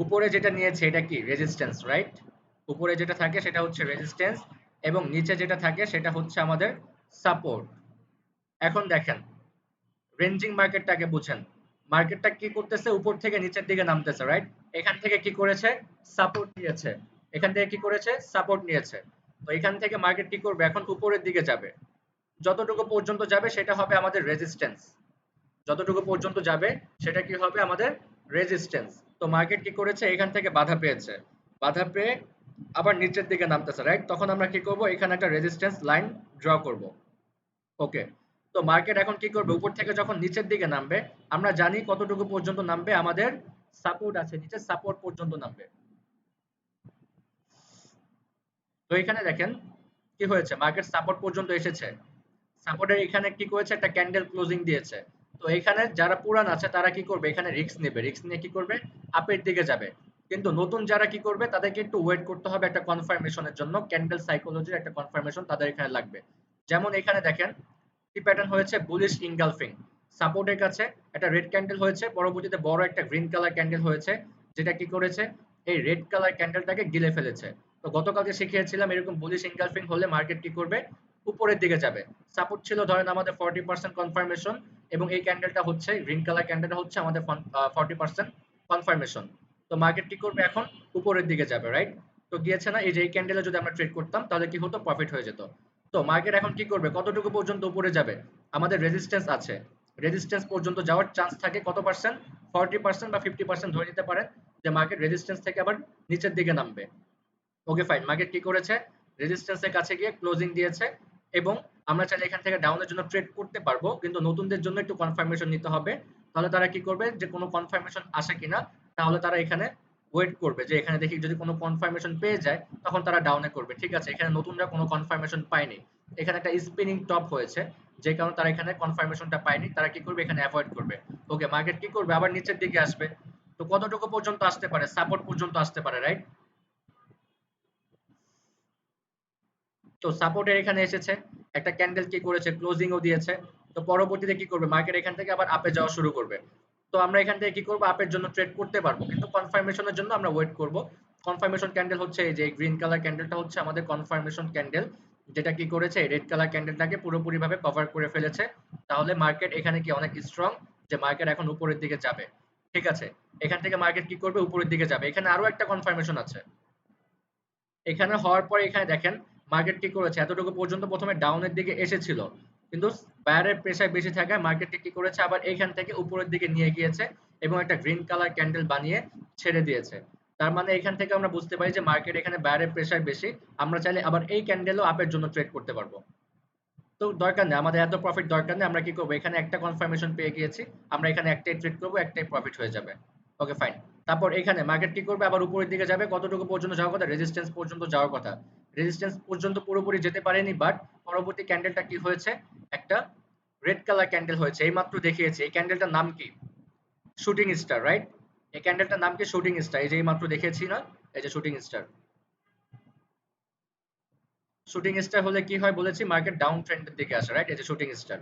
উপরে যেটা নিয়েছে এটা কি? Resistance, right? উপরে যেটা থাকে সেটা হচ্ছে রেজিস্ট্যান্স, এবং নিচে যেটা থাকে সেটা হচ্ছে আমাদের সাপোর্ট। এখন দেখেন, রেঞ্জিং মার্কেটটাকে বুঝেন। মার্কেটটা কি করতেছে? উপর থেকে নিচের দিকে নামতেছে, রাইট? এখান থেকে কি করেছে? সাপোর্ট নিয়েছে। এখান থেকে কি করেছে? সাপোর্ট নিয়েছে। তো এখান থেকে মার্কেট কি করবে? এখন উপরের দিকে যাবে। যতটুকু পর্যন্ত যাবে সেটা হবে আমাদের রেজিস্ট্যান্স। যতটুকু পর্যন্ত যাবে সেটা কি হবে? আমাদের রেজিস্ট্যান্স। তো মার্কেট কি করেছে? এখান থেকে বাধা পেয়েছে, বাধা পেয়ে আবার নিচের দিকে নামতেছে, রাইট? তখন আমরা কি করব? এখানে একটা রেজিস্ট্যান্স লাইন ড্র করব। ওকে, তো মার্কেট এখন কি করবে? উপর থেকে যখন নিচের দিকে নামবে, আমরা জানি কতটুকু পর্যন্ত নামবে, আমাদের সাপোর্ট আছে, নিচে সাপোর্ট পর্যন্ত নামবে। তো এখানে দেখেন কি হয়েছে, মার্কেট সাপোর্ট পর্যন্ত এসেছে। সাপোর্টের এখানে কি করেছে? একটা ক্যান্ডেল ক্লোজিং দিয়েছে। তো এখানে যারা পুরান আছে তারা কি করবে? এখানে রিস্ক নেবে, রিস্ক নিয়ে কি করবে? আপের দিকে যাবে। কিন্তু নতুন যারা কি করবে? তাদেরকে একটু ওয়েট করতে হবে একটা কনফার্মেশনের জন্য, ক্যান্ডেল সাইকোলজির একটা কনফার্মেশন তাদের এখানে লাগবে। যেমন এখানে দেখেন কি প্যাটার্ন হয়েছে? Bullish engulfing. সাপোর্টের কাছে একটা রেড ক্যান্ডেল হয়েছে, পরবর্তীতে বড় একটা গ্রিন কালার ক্যান্ডেল হয়েছে, যেটা কি করেছে? এই রেড কালার ক্যান্ডেলটাকে গিলে ফেলেছে। তো গতকালকে শিখিয়েছিলাম এরকম বুলিশ ইনগালফিং হলে মার্কেট কি করবে? উপরের দিকে যাবে। সাপোর্ট ছিল ধরেন আমাদের 40% কনফার্মেশন, এবং এই ক্যান্ডেলটা হচ্ছে গ্রিন কালার ক্যান্ডেলটা হচ্ছে আমাদের 40% কনফার্মেশন। তো মার্কেট কি করবে? এখন উপরের দিকে যাবে, রাইট? তো গিয়েছে না? এই যে এই ক্যান্ডেলে যদি আমরা ট্রেড করতাম তাহলে কি হতো? প্রফিট হয়ে যেত। তো মার্কেট এখন কি করবে? কতটুকু পর্যন্ত উপরে যাবে? আমাদের রেজিস্ট্যান্স আছে, রেজিস্ট্যান্স পর্যন্ত যাওয়ার চান্স থাকে কত পার্সেন্ট? 40% বা 50% ধরে নিতে পারেন যে মার্কেট রেজিস্ট্যান্স থেকে আবার নিচের দিকে নামবে। ওকে ফাইন, মার্কেট কি করেছে? রেজিস্ট্যান্সের কাছে গিয়ে ক্লোজিং দিয়েছে, এবং আমরা চাইলে এখান থেকে ডাউনের জন্য ট্রেড করতে পারবো, কিন্তু নতুনদের জন্য একটু কনফার্মেশন নিতে হবে। তাহলে তারা কি করবে? যে কোনো কনফার্মেশন আসে কিনা, তাহলে তারা এখানে ওয়েট করবে, যে এখানে দেখি যদি কোনো কনফার্মেশন পেয়ে যায় তখন তারা ডাউনে করবে। ঠিক আছে, এখানে নতুনরা কোনো কনফার্মেশন পায়নি, এখানে একটা স্পিনিং টপ হয়েছে, যে কারণে তারা এখানে কনফার্মেশনটা পায়নি, তারা কি করবে? এখানে অ্যাভয়েড করবে। ওকে, মার্কেট কি করবে? আবার নিচের দিকে আসবে। তো কতটুকু পর্যন্ত আসতে পারে? সাপোর্ট পর্যন্ত আসতে পারে, রাইট? তো সাপোর্টের এখানে এসেছে, একটা ক্যান্ডেল কি করেছে? ক্লোজিংও দিয়েছে। তো পরবর্তীতে কি করবে? মার্কেট এখান থেকে আবার আপে যাওয়া শুরু করবে। তো আমরা এখান থেকে কি করব? আপের জন্য ট্রেড করতে পারবো, কিন্তু কনফার্মেশনের জন্য আমরা ওয়েট করব। কনফার্মেশন ক্যান্ডেল হচ্ছে এই যে গ্রিন কালার ক্যান্ডেলটা হচ্ছে আমাদের কনফার্মেশন ক্যান্ডেল, যেটা কি করেছে? রেড কালার ক্যান্ডেলটাকে পুরোপুরিভাবে কভার করে ফেলেছে। তাহলে মার্কেট এখানে কি অনেক স্ট্রং, যে মার্কেট এখন উপরের দিকে যাবে। ঠিক আছে, এখান থেকে মার্কেট কি করবে? উপরের দিকে যাবে। এখানে আরো একটা কনফার্মেশন আছে। এখানে হওয়ার পরে এখানে দেখেন মার্কেট কি করেছে? এতটুকু পর্যন্ত প্রথমে ডাউনের দিকে এসেছিল, কিন্তু বায়ারের প্রেসার বেশি থাকায় মার্কেট কি করেছে? আবার এখান থেকে উপরের দিকে নিয়ে গিয়েছে, এবং একটা গ্রিন কালার ক্যান্ডেল বানিয়ে ছেড়ে দিয়েছে। তার মানে এখান থেকে আমরা বুঝতে পারি যে মার্কেট এখানে বায়ারের প্রেসার বেশি। আমরা চাইলে আবার এই ক্যান্ডেলও আপের জন্য ট্রেড করতে পারবো। তো দরকার নেই, আমাদের এত প্রফিট দরকার নেই। আমরা কি করবো, এখানে একটা কনফার্মেশন পেয়ে গিয়েছি, আমরা এখানে একটাই ট্রেড করবো, একটাই প্রফিট হয়ে যাবে। Okay fine. তারপর এখানে মার্কেট কি করবে, আবার উপরের দিকে যাবে। কতটুকু পর্যন্ত যাওয়ার কথা, রেজিস্ট্যান্স পর্যন্ত যাওয়ার কথা। রেজিস্ট্যান্স পর্যন্ত পুরোপুরি যেতে পারেনি, বাট পরবর্তী ক্যান্ডেলটা কি হয়েছে, একটা রেড কালার ক্যান্ডেল হয়েছে। এইমাত্র দেখিয়েছি, এই ক্যান্ডেলটার নাম কি, শুটিং স্টার, রাইট? এই ক্যান্ডেলটার নাম কি, শুটিং স্টার। এই যে এইমাত্র দেখেছি না, এই যে শুটিং স্টার। শুটিং স্টার হলে কি হয় বলেছি, মার্কেট ডাউন ট্রেন্ডের দিকে আসে, রাইট? এই যে শুটিং স্টার,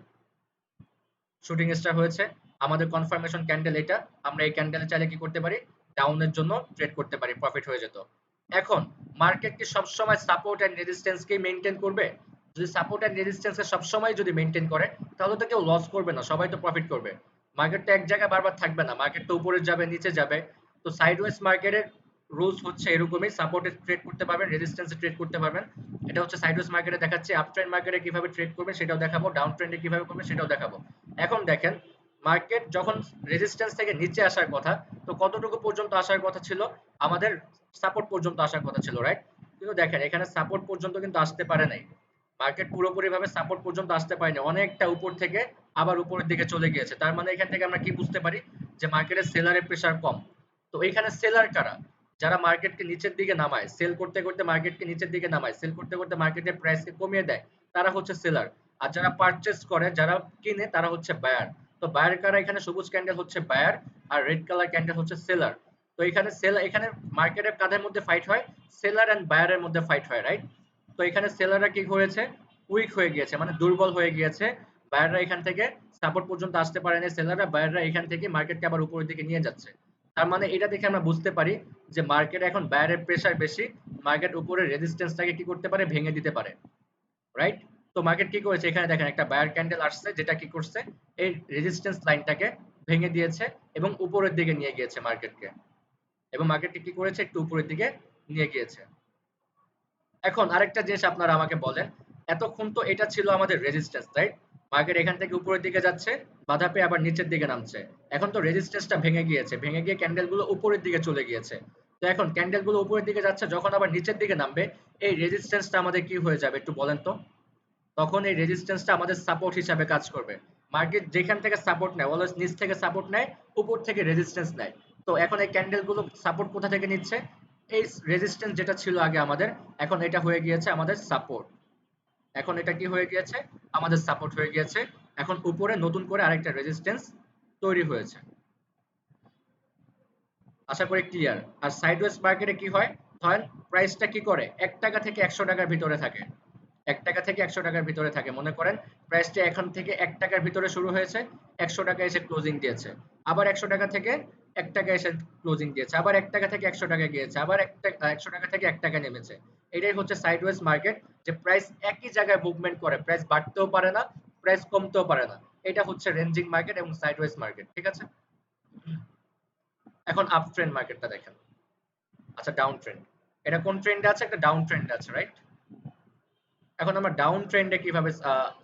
শুটিং স্টার হয়েছে আমাদের কনফার্মেশন ক্যান্ডেল এটা। আমরা এই ক্যান্ডেলে চাইলে কি করতে পারি, ডাউনের জন্য ট্রেড করতে পারি, প্রফিট হয়ে যেত। এখন মার্কেট কি সবসময় সাপোর্ট এন্ড রেজিস্ট্যান্স কে মেইনটেইন করবে? যদি সাপোর্ট এন্ড রেজিস্ট্যান্স কে সবসময় যদি মেইনটেইন করে, তাহলে তো কেউ লস করবে না, সবাই তো প্রফিট করবে। মার্কেট তো এক জায়গায় বারবার থাকবে না, মার্কেট তো উপরে যাবে, নিচে যাবে। তো সাইডওয়েজ মার্কেটের রুলস হচ্ছে এরকমই, সাপোর্টে ট্রেড করতে পারবেন, রেজিস্ট্যান্সে ট্রেড করতে পারবেন। এটা হচ্ছে সাইডওয়েজ মার্কেটে দেখাচ্ছি। আপ ট্রেন্ড মার্কেটে কিভাবে ট্রেড করবেন সেটাও দেখাবো, ডাউন ট্রেন্ডে কিভাবে করবেন সেটাও দেখাবো। এখন দেখেন, মার্কেট যখন রেজিস্ট্যান্স থেকে নিচে আসার কথা, তো কতটুকু পর্যন্ত আসার কথা ছিল, আমাদের সাপোর্ট পর্যন্ত আসার কথা ছিল, রাইট? কিন্তু দেখেন এখানে সাপোর্ট পর্যন্ত কিন্তু আসতে পারে নাই। মার্কেট পুরোপুরি ভাবে সাপোর্ট পর্যন্ত আসতে পারেনি, অনেকটা উপর থেকে আবার উপরের দিকে চলে গিয়েছে। তার মানে এখান থেকে আমরা কি বুঝতে পারি, যে মার্কেটের সেলারের প্রেসার কম। তো এখানে সেলার কারা, যারা মার্কেটকে নিচের দিকে নামায়, সেল করতে করতে মার্কেটকে নিচের দিকে নামায়, সেল করতে করতে মার্কেটের প্রাইসকে কমিয়ে দেয়, তারা হচ্ছে সেলার। আর যারা পারচেজ করে, যারা কিনে, তারা হচ্ছে বায়ার। তো বায়ার কারা, এখানে সবুজ ক্যান্ডেল হচ্ছে বায়ার, আর রেড কালার ক্যান্ডেল হচ্ছে সেলার। তো এখানে এখানে মার্কেটের কাদের মধ্যে ফাইট হয়, সেলার এন্ড বায়ারের মধ্যে ফাইট হয়, রাইট? তো এখানে সেলাররা কি করেছে, উইক হয়ে গিয়েছে, মানে দুর্বল হয়ে গিয়েছে। বায়াররা এখান থেকে সাপোর্ট পর্যন্ত আসতে পারেনি, সেলাররা, বায়াররা এখান থেকে মার্কেটকে আবার উপরের দিকে নিয়ে যাচ্ছে। তার মানে এটা দেখে আমরা বুঝতে পারি যে মার্কেট এখন বায়ারের প্রেসার বেশি, মার্কেট উপরের রেজিস্ট্যান্সটাকে কি করতে পারে, ভেঙে দিতে পারে, রাইট? তো মার্কেট কি করেছে, এখানে দেখেন একটা বায়ার ক্যান্ডেল আসছে, যেটা কি করছে, এই রেজিস্ট্যান্স লাইনটাকে ভেঙে দিয়েছে এবং উপরের দিকে নিয়ে গিয়েছে মার্কেটকে, এবং মার্কেটকে কি করেছে, একটু উপরের দিকে নিয়ে গিয়েছে। এখন আরেকটা জিনিস আপনারা আমাকে বলেন, এতক্ষণ তো এটা ছিল আমাদের রেজিস্ট্যান্স, রাইট? মার্কেট এখান থেকে উপরের দিকে যাচ্ছে, বাধা পেয়ে আবার নিচের দিকে নামছে। এখন তো রেজিস্ট্যান্সটা ভেঙে গিয়েছে, ভেঙে গিয়ে ক্যান্ডেলগুলো উপরের দিকে চলে গিয়েছে। তো এখন ক্যান্ডেলগুলো উপরের দিকে যাচ্ছে, যখন আবার নিচের দিকে নামবে, এই রেজিস্ট্যান্সটা আমাদের কি হয়ে যাবে একটু বলেন তো? তখন এই রেজিস্ট্যান্সটা আমাদের সাপোর্ট হিসাবে কাজ করবে। মার্কেট যেখান থেকে সাপোর্ট নেয়, অলওয়েজ নিচ থেকে সাপোর্ট নেয়, উপর থেকে রেজিস্ট্যান্স নেয়। তো এখন এই ক্যান্ডেলগুলো সাপোর্ট কোথা থেকে নিচ্ছে, এই রেজিস্ট্যান্স যেটা ছিল আগে আমাদের, এখন এটা হয়ে গিয়েছে আমাদের সাপোর্ট। এখন এটা কি হয়ে গিয়েছে, আমাদের সাপোর্ট হয়ে গিয়েছে। এখন উপরে নতুন করে আরেকটা রেজিস্ট্যান্স তৈরি হয়েছে। আশা করি ক্লিয়ার। আর সাইডওয়েজ মার্কেটে কি হয়, ধরেন প্রাইসটা কি করে, 1 টাকা থেকে 100 টাকার ভিতরে থাকে। 1 টাকা থেকে 100 টাকার ভিতরে থাকে। মনে করেন প্রাইসটা এখান থেকে 1 টাকার ভিতরে শুরু হয়েছে, 100 টাকা এসে ক্লোজিং দিয়েছে। আবার 100 টাকা থেকে 1 টাকা এসে ক্লোজিং দিয়েছে। আবার 1 টাকা থেকে 100 টাকা গিয়েছে। আবার 100 টাকা থেকে 1 টাকা নেমেছে। এটাই হচ্ছে সাইডওয়েজ মার্কেট, যে প্রাইস একই জায়গায় মুভমেন্ট করে, প্রাইস বাড়তেও পারে না, প্রাইস কমতেও পারে না। এটা হচ্ছে রেঞ্জিং মার্কেট এবং সাইডওয়েজ মার্কেট, ঠিক আছে? এখন আপ ট্রেন্ড মার্কেটটা দেখেন। আচ্ছা, ডাউন ট্রেন্ড, এটা কোন ট্রেন্ডে আছে, একটা ডাউন ট্রেন্ডে আছে, রাইট? এখন আমরা ডাউন ট্রেন্ডে কিভাবে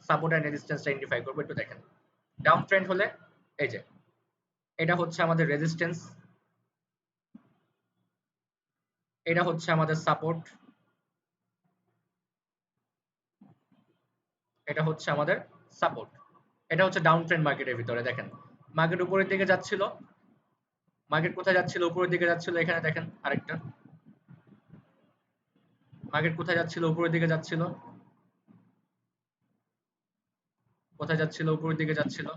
সাপোর্ট এন্ড রেজিস্ট্যান্স আইডেন্টিফাই করব একটু দেখেন। ডাউন ট্রেন্ড হলে এই যে এটা হচ্ছে আমাদের রেজিস্ট্যান্স, এটা হচ্ছে আমাদের সাপোর্ট, এটা হচ্ছে আমাদের সাপোর্ট। এটা হচ্ছে ডাউন ট্রেন্ড মার্কেটের ভিতরে। দেখেন মার্কেট উপরের দিকে যাচ্ছিল, মার্কেট কোথায় যাচ্ছিল, উপরের দিকে যাচ্ছিল। এখানে দেখেন আরেকটা, মার্কেট কোথায় যাচ্ছিল, উপরের দিকে যাচ্ছিল। কোথায় যাচ্ছিল, উপরের দিকে যাচ্ছিল।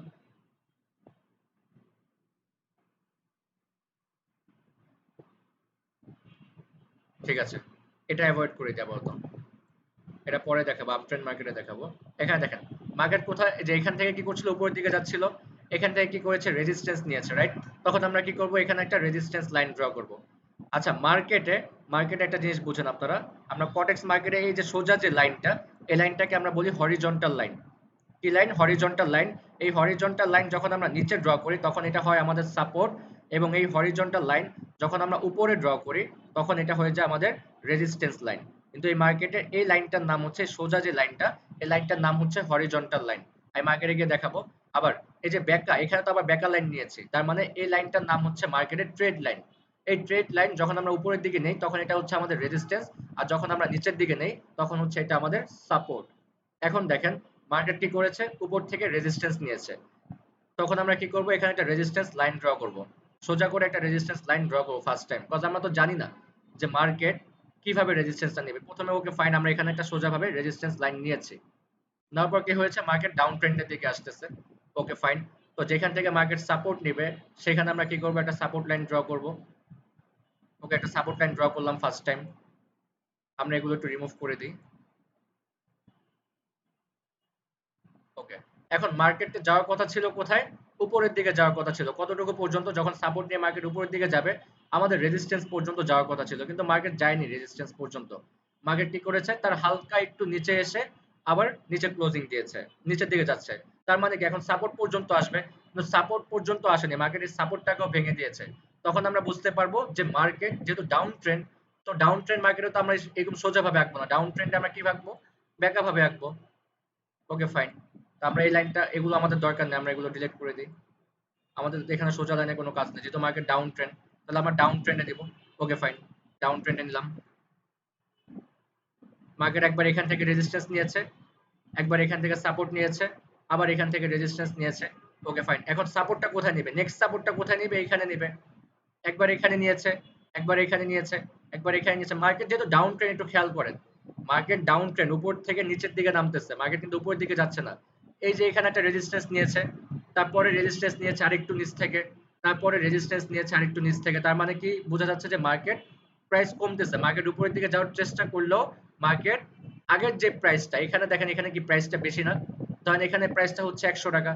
ঠিক আছে, এটা অ্যাভয়েড করে দেবো তো, এটা পরে দেখাবো, আপ ট্রেন্ড মার্কেটে দেখাবো। এখানে দেখেন মার্কেট কোথায়, যে এখান থেকে কি করছিল, উপরের দিকে যাচ্ছিল, এখান থেকে কি করেছে, রেজিস্ট্যান্স নিয়েছে, রাইট? তখন আমরা কি করব, এখানে একটা রেজিস্ট্যান্স লাইন ড্র করব। আচ্ছা, মার্কেটে একটা জিনিস বুঝেন আপনারা, আমরা কটেক্স মার্কেটে এই যে সোজা যে লাইনটা, এই লাইনটাকে আমরা বলি হরিজন্টাল লাইন। কি লাইন, হরিজন্টাল লাইন। এই হরিজন্টাল লাইন যখন আমরা নিচে ড্র করি, তখন এটা হয় আমাদের সাপোর্ট, এবং এই হরিজন্টাল লাইন যখন আমরা উপরে ড্র করি, তখন এটা হয়ে যায় আমাদের রেজিস্ট্যান্স লাইন। কিন্তু এই মার্কেটের এই লাইনটার নাম হচ্ছে, সোজা যে লাইনটা, এই লাইনটার নাম হচ্ছে হরিজন্টাল লাইন। আমি মার্কেটে গিয়ে দেখাবো। আবার এই যে বেকা, এখানে তো আবার বেকা লাইন নিয়েছি, তার মানে এই লাইনটার নাম হচ্ছে মার্কেটের ট্রেড লাইন। এই ট্রেড লাইন যখন আমরা উপরের দিকে নেই তখন এটা হচ্ছে আমাদের রেজিস্ট্যান্স, আর যখন আমরা নিচের দিকে নেই তখন হচ্ছে এটা আমাদের সাপোর্ট। এখন দেখেন মার্কেট কি করেছে, উপর থেকে রেজিস্ট্যান্স নিয়েছে, তখন আমরা কি করব, এখানে একটা রেজিস্ট্যান্স লাইন ড্র করব, সোজা করে একটা রেজিস্ট্যান্স লাইন ড্র করব ফার্স্ট টাইম, কজ আমরা তো জানি না যে মার্কেট কিভাবে রেজিস্ট্যান্সটা নেবে। প্রথমে ওকে ফাইন, আমরা এখানে একটা সোজাভাবে রেজিস্ট্যান্স লাইন নিয়েছি, নেওয়ার পর কি হয়েছে, মার্কেট ডাউন ট্রেন্ডের দিকে আসতেছে, ওকে ফাইন। তো যেখান থেকে মার্কেট সাপোর্ট নেবে সেখানে আমরা কি করব, একটা সাপোর্ট লাইন ড্র করব, ওকে একটা সাপোর্ট লাইন ড্র করলাম ফার্স্ট টাইম। আমরা এগুলো একটু রিমুভ করে দিই। ওকে, এখন মার্কেটে যাওয়ার কথা ছিল কোথায়, উপরের দিকে যাওয়ার কথা ছিল, কতটুকু পর্যন্ত, যখন সাপোর্ট নিয়ে মার্কেট উপরের দিকে যাবে আমাদের রেজিস্ট্যান্স পর্যন্ত যাওয়ার কথা ছিল, কিন্তু মার্কেট যায়নি রেজিস্ট্যান্স পর্যন্ত। মার্কেট কি করেছে, তার হালকা একটু নিচে এসে আবার নিচে ক্লোজিং দিয়েছে, নিচের দিকে যাচ্ছে, তার মানে কি এখন সাপোর্ট পর্যন্ত আসবে, কিন্তু সাপোর্ট পর্যন্ত আসেনি, মার্কেটের সাপোর্টটাকেও ভেঙে দিয়েছে। তখন আমরা বুঝতে পারবো যে মার্কেট যেহেতু ডাউন ট্রেন্ড, তো ডাউন ট্রেন্ড মার্কেটে তো আমরা এরকম সোজা ভাবে আঁকবো না, ডাউন ট্রেন্ডে আমরা কি আঁকবো, বেঁকা ভাবে আঁকবো। ওকে ফাইন, আমরা এই লাইনটা, এগুলো আমাদের দরকার নেই, আমরা এগুলো ডিলিট করে দিই, আমাদের এখানে সোজা লাইনে কোনো কাজ নেই, যেহেতু মার্কেট ডাউন ট্রেন্ড তাহলে আমরা ডাউন ট্রেন্ডে দিব। ওকে ফাইন, ডাউন ট্রেন্ডে নিলাম। মার্কেট একবার এখান থেকে রেজিস্ট্যান্স নিয়েছে, একবার এখান থেকে সাপোর্ট নিয়েছে, আবার এখান থেকে রেজিস্ট্যান্স নিয়েছে। ওকে ফাইন, এখন সাপোর্টটা কোথায় নেবে, নেক্সট সাপোর্টটা কোথায় নেবে, এখানে নেবে, একবার এখানে নিয়েছে, একবার এখানে নিয়েছে, একবার এখানে নিয়েছে। মার্কেট যেহেতু ডাউন ট্রেন্ড, একটু খেয়াল করেন, মার্কেট ডাউন ট্রেন্ড, উপর থেকে নিচের দিকে নামতেছে, মার্কেট কিন্তু উপরের দিকে যাচ্ছে না। এই যে এখানে একটা রেজিস্ট্যান্স নিয়েছে, তারপরে রেজিস্ট্যান্স নিয়েছে আরেকটু নিচ থেকে, তারপরে রেজিস্ট্যান্স নিয়েছে আরেকটু নিচ থেকে, তার মানে কি বোঝা যাচ্ছে যে মার্কেট প্রাইস কমতেছে, মার্কেট উপরের দিকে যাওয়ার চেষ্টা করলেও মার্কেট আগের যে প্রাইসটা, এখানে দেখেন এখানে কি প্রাইসটা বেশি না, ধরেন এখানে প্রাইসটা হচ্ছে 100 টাকা,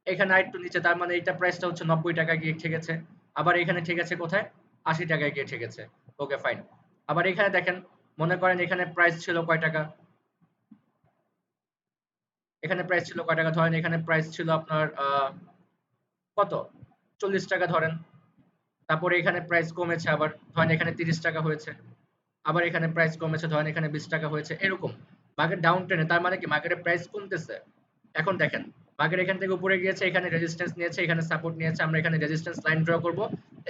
এখানে আরেকটু নিচে, তার মানে এইটা প্রাইসটা হচ্ছে 90 টাকা গিয়ে ঠেকেছে, আবার এখানে ঠেকেছে কোথায়, 80 টাকায় গিয়ে ঠেকেছে। ওকে ফাইন, আবার এখানে দেখেন, মনে করেন এখানে প্রাইস ছিল কয় টাকা, এখানে প্রাইস ছিল কয় টাকা, ধরেন এখানে প্রাইস ছিল আপনার কত, 40 টাকা ধরেন, তারপরে এখানে প্রাইস কমেছে, আবার ধরেন এখানে 30 টাকা হয়েছে, আবার এখানে প্রাইস কমেছে, ধরেন এখানে 20 টাকা হয়েছে, এরকম মার্কেট ডাউন ট্রেন্ডে, তার মানে কি মার্কেটের প্রাইস কমতেছে। এখন দেখেন মার্কেট এখান থেকে উপরে গিয়েছে, এখানে রেজিস্ট্যান্স নিয়েছে, এখানে সাপোর্ট নিয়েছে, আমরা এখানে রেজিস্ট্যান্স লাইন ড্র করব,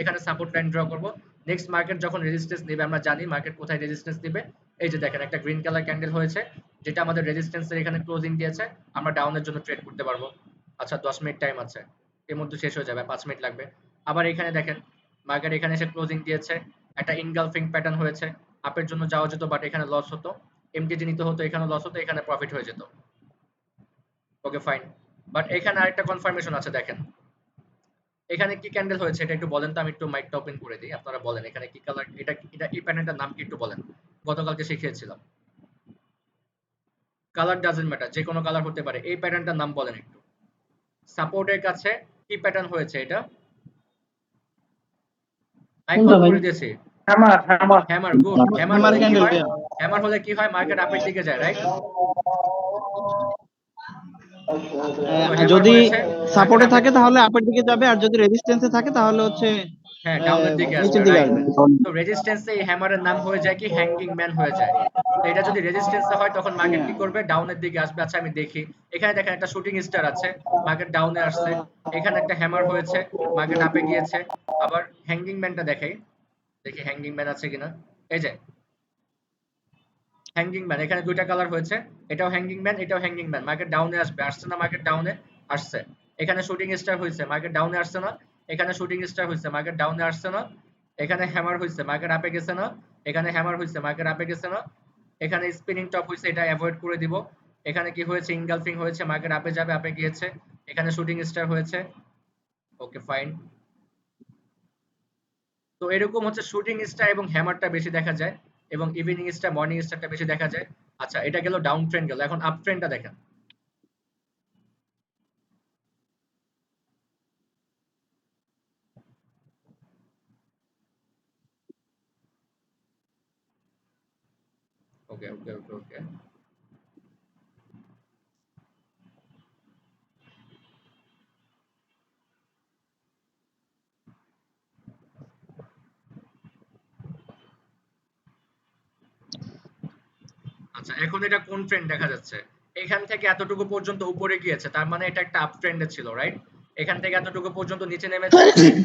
এখানে সাপোর্ট লাইন ড্র করব। নেক্সট মার্কেট যখন রেজিস্ট্যান্স নেবে, আমরা জানি মার্কেট কোথায় রেজিস্ট্যান্স নেবে, এই যে দেখেন একটা গ্রিন কালার ক্যান্ডেল হয়েছে, যেটা আমাদের রেজিস্ট্যান্সের এখানে ক্লোজিং দিয়েছে, আমরা ডাউনের জন্য ট্রেড করতে পারবো। আচ্ছা 10 মিনিট টাইম আছে, এর মধ্যে শেষ হয়ে যাবে, 5 মিনিট লাগবে। আবার এখানে দেখেন মার্কেট এখানে এসে ক্লোজিং দিয়েছে, একটা ইনগালফিং প্যাটার্ন হয়েছে, আপের জন্য যাওয়া যেত, বাট এখানে লস হতো, এমটিজি নিতে হতো, এখানে লস হতো, এখানে প্রফিট হয়ে যেত। ওকে ফাইন, বাট এখানে আরেকটা কনফার্মেশন আছে, দেখেন এখানে কি ক্যান্ডেল হয়েছে, এটা একটু বলেন তো, আমি একটু মাইকটা ওপেন করে দিই, আপনারা বলেন এখানে কি কালার, এটা এটা এই প্যাটার্নটার নাম কি একটু বলেন, গতকালকে শিখিয়েছিলাম। কালার ডাজন্ট ম্যাটার, যে কোনো কালার হতে পারে, এই প্যাটার্নটার নাম বলেন একটু, সাপোর্টের কাছে কি প্যাটার্ন হয়েছে এটা, মাইক অন করে দিয়েছি, হ্যামার, গুড, হ্যামার হ্যামার হলে কি ক্যান্ডেল হয়, হ্যামার হলে কি হয়, মার্কেট আপের দিকে যায়, রাইট। তো হ্যামার যদি হয়েছে, মার্কেট সাপোর্টে আপের, থাকে তাহলে আপের দিকে যাবে, আর যদি রেজিস্ট্যান্সে থাকে তাহলে হচ্ছে হ্যাঁ ডাউনের দিকে আসবে, নিচের দিকে রাইট। আসবে। তো রেজিস্ট্যান্সে এই হ্যামারের নাম হয়ে যায় কি, হ্যাঙ্গিং ম্যান হয়ে যায়। তো এটা যদি রেজিস্ট্যান্সে হয় তখন মার্কেট কি করবে, ডাউনের দিকে আসবে। আচ্ছা আমি দেখি, এখানে দেখেন একটা শুটিং স্টার আছে, মার্কেট ডাউনে আসছে, এখানে একটা হ্যামার হয়েছে, মার্কেট আপে গিয়েছে। আবার হ্যাঙ্গিং ম্যানটা দেখাই, দেখি হ্যাঙ্গিং ম্যান আছে কিনা, এই যে হ্যাঙ্গিং ম্যান, এখানে দুইটা কালার হয়েছে, এটাও হ্যাঙ্গিং ম্যান, এটাও হ্যাঙ্গিং ম্যান, মার্কেট ডাউনে আসবে, আসছে না, মার্কেট ডাউনে আসছে। এখানে শুটিং স্টার হয়েছে, মার্কেট ডাউনে আসছে না, এখানে শুটিং স্টার হয়েছে, মার্কেট ডাউনে আসছে না, এখানে হ্যামার হয়েছে, মার্কেট আপে গেছে না, এখানে হ্যামার হয়েছে, মার্কেট আপে গেছে না, এখানে স্পিনিং টপ হয়েছে, এটা অ্যাভয়েড করে দিব। এখানে কি হয়েছে, ইনগালফিং হয়েছে, মার্কেট আপে যাবে, আপে গিয়েছে, এখানে শুটিং স্টার হয়েছে। ওকে ফাইন, তো এরকম হচ্ছে শুটিং স্টার এবং হ্যামারটা বেশি দেখা যায়, এবং ইভিনিং স্টার, মর্নিং স্টারটা বেশি দেখা যায়। আচ্ছা এটা গেল ডাউন ট্রেন্ড, গেল, এখন আপ ট্রেন্ডটা দেখেন। ওকে ওকে ওকে ওকে, আচ্ছা এখন এটা কোন ট্রেন্ড দেখা যাচ্ছে, এখান থেকে এতটুকু পর্যন্ত উপরে গিয়েছে, তার মানে এটা একটা আপ ট্রেন্ডে ছিল, রাইট। এখান থেকে এতটুকু পর্যন্ত নিচে নেমেছে,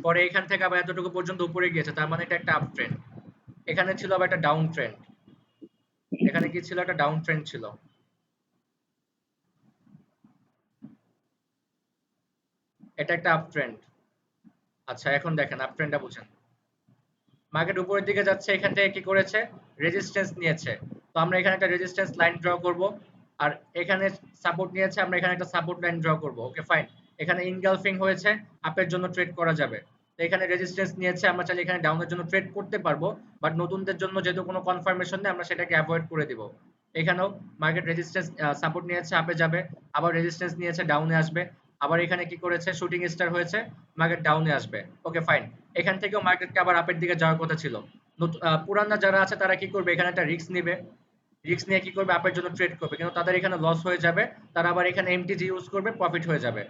পরে এখান থেকে আবার এতটুকু পর্যন্ত উপরে গিয়েছে, তার মানে এটা একটা আপ ট্রেন্ড। এখানে ছিল আবার একটা ডাউন ট্রেন্ড, এখানে কি ছিল, একটা ডাউন ট্রেন্ড ছিল। এটা একটা আপ ট্রেন্ড। আচ্ছা এখন দেখেন আপ ট্রেন্ডটা বুঝেন। মার্কেট উপরের দিকে যাচ্ছে, এখান থেকে কি করেছে, রেজিস্ট্যান্স নিয়েছে। তো আমরা এখানে একটা রেজিস্ট্যান্স লাইন ড্র করব, আর এখানে সাপোর্ট নিয়েছে, আমরা এখানে একটা সাপোর্ট লাইন ড্র করব। Okay fine. এখানে ইনগালফিং হয়েছে, আপের জন্য ট্রেড করা যাবে। তো এখানে রেজিস্ট্যান্স নিয়েছে, আমরা চাইলে এখানে ডাউনের জন্য ট্রেড করতে পারবো, বাট নতুনদের জন্য যেহেতু কোনো কনফার্মেশন নেই, আমরা সেটাকে অ্যাভয়েড করে দিব। এখানেও মার্কেট রেজিস্ট্যান্স সাপোর্ট নিয়েছে, আপে যাবে, আবার রেজিস্ট্যান্স নিয়েছে, ডাউনে আসবে, আবার এখানে কি করেছে, শুটিং স্টার হয়েছে, মার্কেট ডাউনে আসবে। Okay fine. এখান থেকেও মার্কেটকে আবার আপের দিকে যাওয়ার কথা ছিল। পুরানা যারা আছে তারা কি করবে, এখানে একটা রিস্ক নিবে, রিস্ক নিয়ে কি করবে, আপের জন্য ট্রেড করবে, কিন্তু তাদের এখানে লস হয়ে যাবে, তারা আবার এখানে এমটিজি ইউজ করবে, প্রফিট হয়ে যাবে।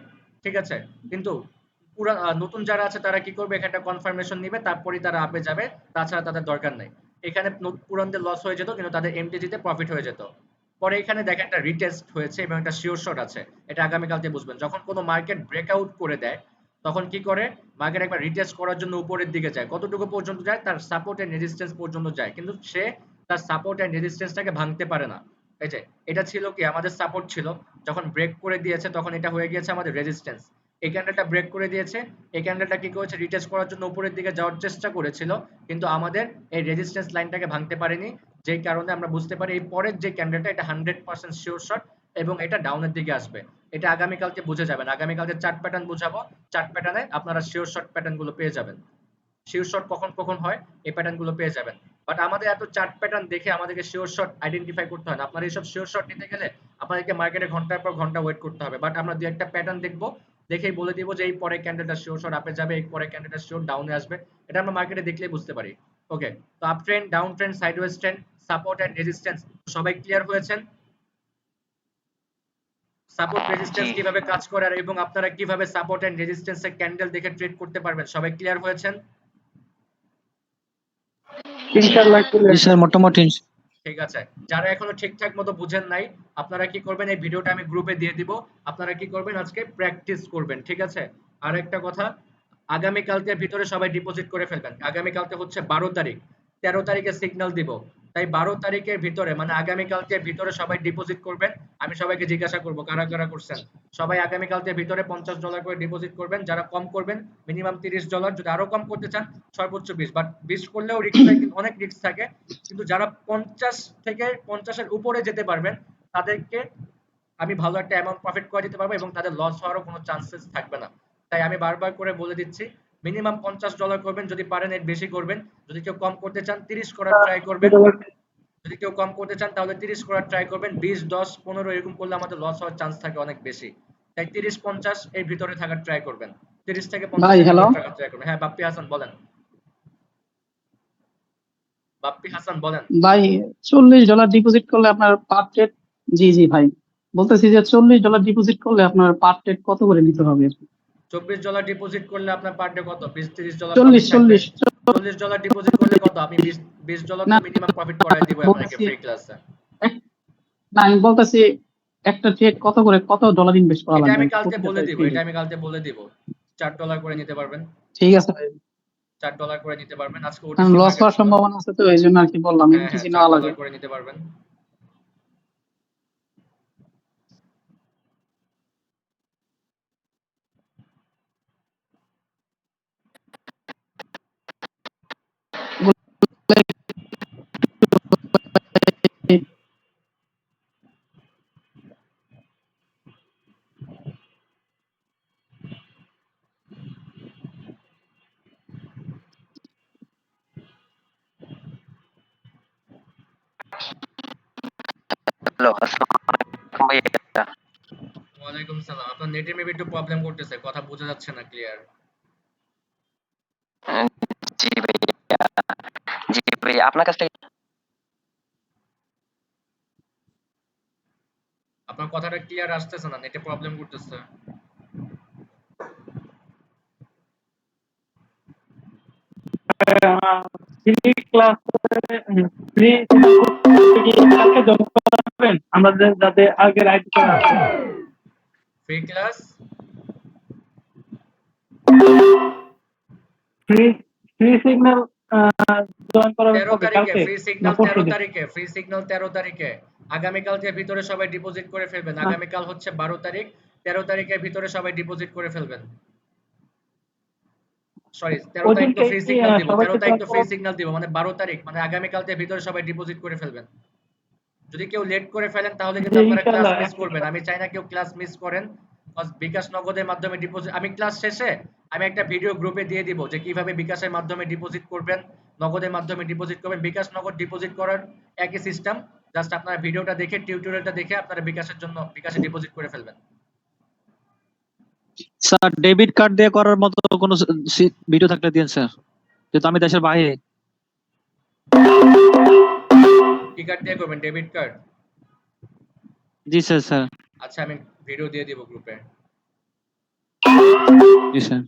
ঠিক আছে, কিন্তু নতুন যারা আছে তারা কি করবে, এখানে একটা কনফার্মেশন নিবে, তারপরেই তারা আপে যাবে, তাছাড়া তাদের দরকার নাই। এখানে পুরানদের লস হয়ে যেত, কিন্তু তাদের এমটিজিতে প্রফিট হয়ে যেত। পরে এখানে দেখেন একটা রিটেস্ট হয়েছে এবং একটা শিওর শট আছে, এটা আগামীকালকে বুঝবেন। যখন কোনো মার্কেট ব্রেকআউট করে দেয় তখন কি করে, মার্কেট একবার রিটেস্ট করার জন্য উপরের দিকে যায়, কতটুকু পর্যন্ত যায়, তার সাপোর্ট এন্ড রেজিস্ট্যান্স পর্যন্ত যায়, কিন্তু সে তার সাপোর্ট এন্ড রেজিস্ট্যান্সটাকে ভাঙতে পারে না। এই যে এটা ছিল কি, আমাদের সাপোর্ট ছিল, যখন ব্রেক করে দিয়েছে তখন এটা হয়ে গিয়েছে আমাদের রেজিস্ট্যান্স। এই ক্যান্ডেলটা ব্রেক করে দিয়েছে, এই ক্যান্ডেলটা কি করেছে, রিটেস্ট করার জন্য উপরের দিকে যাওয়ার চেষ্টা করেছিল, কিন্তু আমাদের এই রেজিস্ট্যান্স লাইনটাকে ভাঙতে পারেনি, যেই কারণে আমরা বুঝতে পারি এই পরের যে ক্যান্ডেলটা, এটা 100% শিওর শট এবং এটা ডাউনের দিকে আসবে। এটা আগামীকালকে বুঝে যাবেন, আগামীকালকে চার্ট প্যাটার্ন বুঝাবো, চার্ট প্যাটার্নে আপনারা শিওর শট প্যাটার্ন গুলো পেয়ে যাবেন। শিওর শট কখন কখন হয় এই প্যাটার্ন গুলো পেয়ে যাবেন। বাট আমাদের এত চার্ট প্যাটার্ন দেখে আমাদেরকে শিওর শট আইডেন্টিফাই করতে হয় না। আপনারা এইসব শিওর শট নিতে গেলে আপনাদেরকে মার্কেটে ঘন্টার পর ঘন্টা ওয়েট করতে হবে, বাট আমরা দুই একটা প্যাটার্ন দেখবো, দেখেই বলে দিব যে এই পরে ক্যান্ডেলটা শিওর শট আপে যাবে, এই পরে ক্যান্ডেলটা শিওর ডাউনে আসবে, এটা আমরা মার্কেটে দেখলেই বুঝতে পারি। ওকে, তো up trend, down trend, sideways trend, support and resistance সবাই ক্লিয়ার হয়েছেন? সাপোর্ট রেজিস্ট্যান্স জি কিভাবে কাজ করে আর এবং আপনারা কিভাবে সাপোর্ট এন্ড রেজিস্ট্যান্সের ক্যান্ডেল দেখে ট্রেড করতে পারবেন, সবাই ক্লিয়ার হয়েছেন? ইনশাআল্লাহ জি স্যার, মোটামুটি ঠিক আছে। যারা এখনো ঠিকঠাক মতো বুঝেন নাই, আপনারা কি করবেন, এই ভিডিওটা আমি গ্রুপে দিয়ে দিব, আপনারা কি করবেন, আজকে প্র্যাকটিস করবেন। ঠিক আছে, আর একটা কথা, আগামী কালকের ভিতরে সবাই ডিপোজিট করে ফেলবেন। আগামী কালকে হচ্ছে 12 তারিখ, 13 তারিখে সিগন্যাল দিব, তাই 12 তারিখের ভিতরে মানে আগামী কালকের ভিতরে সবাই ডিপোজিট করবেন। আমি সবাইকে জিজ্ঞাসা করব কারা কারা করছেন। সবাই আগামী কালকের ভিতরে $50 করে ডিপোজিট করবেন, যারা কম করবেন মিনিমাম $30, যদি আরো কম করতে চান সর্বোচ্চ 20, বাট 20 করলেও রিস্ক থাকে, কিন্তু অনেক রিস্ক থাকে, কিন্তু যারা 50 থেকে 50-এর উপরে যেতে পারবেন তাদেরকে আমি ভালো একটা অ্যামাউন্ট প্রফিট করে দিতে পারবো এবং তাদের লস হওয়ারও কোনো চান্সেস থাকবে না। তাই আমি বারবার করে বলে দিচ্ছি, মিনিমাম $50 করবেন, যদি পারেন এর বেশি করবেন, যদি কেউ কম করতে চান 30 করার ট্রাই করবেন, যদি কেউ কম করতে চান তাহলে 30 করার ট্রাই করবেন, 20, 10, 15 এরকম করলে আমাদের লস হওয়ার চান্স থাকে অনেক বেশি। তাই 30-50 এর ভিতরে থাকার ট্রাই করবেন, 30 থেকে 50 ভাই এর হ্যালো, ভিতরে থাকার ট্রাই করবেন। হ্যাঁ বাপ্পি হাসান বলেন, বাপ্পি হাসান বলেন। ভাই $40 ডিপোজিট করলে আপনার পার ট্রেড, জি জি ভাই বলতেছি যে $40 ডিপোজিট করলে আপনার পার ট্রেড কত করে নিতে হবে? $24 ডিপোজিট করলে আপনার পার ডে কত, $20-30 চল্লিশ প্রফিট থাকবে। চল্লিশ $40 ডিপোজিট করলে কত, আমি $20 না তো মিনিমাম প্রফিট করাই দিব আপনাকে বলতেছি ফ্রি ক্লাসে। এক- না আমি বলতেছি একটা ট্রেড কত করে, কত ডলার ইনভেস্ট করা এটা লাগবে আমি কালকে প্রতিটা বলে দিব, ট্রেডে? এটা আমি কালকে বলে দিব। $4 করে নিতে পারবেন, ঠিক আছে ভাই, $4 করে নিতে পারবেন আজকে কারণ ওটিসি লস মার্কেট হওয়ার খোলা। সম্ভাবনা আছে, তো এই জন্য আর কি বললাম হ্যাঁ হ্যাঁ এমটিসি নেওয়া লাগে। $4 করে নিতে পারবেন। হ্যালো, আসসালামু আলাইকুম ভাইয়া। ওয়ালাইকুম সালাম। আপনার নেটে মেবি একটু প্রবলেম করতেছে, কথা বোঝা যাচ্ছে না ক্লিয়ার। আহ, জি ভাইয়া, জি ভাইয়া, আপনার কাছ থেকে আপনার কথাটা ক্লিয়ার আসতেছে না, নেটে প্রবলেম করতেছে। ফ্রি ক্লাস, ফ্রি কালকে জয়েন করবেন আমাদের যাতে আগের আইডি কার্ড আছে। Free class free free signal join করাবেন 13 কবে? তারিখে কালকে ফ্রি না সিগন্যাল 13 পরশুদিন? তারিখে ফ্রি সিগন্যাল 13 তারিখে আগামীকালকে ভিতরে সবাই ডিপোজিট করে ফেলবেন। আগামীকাল হচ্ছে 12 তারিখ, 13 তারিখের ভিতরে সবাই ডিপোজিট করে ফেলবেন। সরি 13 ওই তারিখ তো দিনকে ফ্রি কি সিগন্যাল দিব, 13 সবাইকে তারিখ জয়েন তো ফ্রি করাবো? সিগন্যাল দিব, মানে 12 তারিখ মানে আগামীকালকে ভিতরে সবাই ডিপোজিট করে ফেলবেন। যদি কেউ লেট করে ফেলেন তাহলে কিন্তু জি আপনারা ক্লাস ইনশাআল্লাহ। মিস করবেন। আমি চাই না কেউ ক্লাস মিস করেন। বিকাশ নগদের মাধ্যমে ডিপোজিট আমি ক্লাস শেষে আমি একটা ভিডিও গ্রুপে দিয়ে দিব যে কিভাবে বিকাশের মাধ্যমে ডিপোজিট করবেন, নগদের মাধ্যমে ডিপোজিট করবেন। বিকাশ নগদ ডিপোজিট করার একই সিস্টেম, জাস্ট আপনারা ভিডিওটা দেখে টিউটোরিয়ালটা দেখে আপনারা বিকাশের জন্য বিকাশে ডিপোজিট করে ফেলবেন। স্যার ডেবিট কার্ড দিয়ে করার মতো কোনো ভিডিও থাকলে দিন স্যার, যেহেতু আমি দেশের বাইরে। কি কার্ড দিয়ে করবেন? Debit card? জি স্যার স্যার আচ্ছা আমি ভিডিও দিয়ে দিব গ্রুপে। জি স্যার।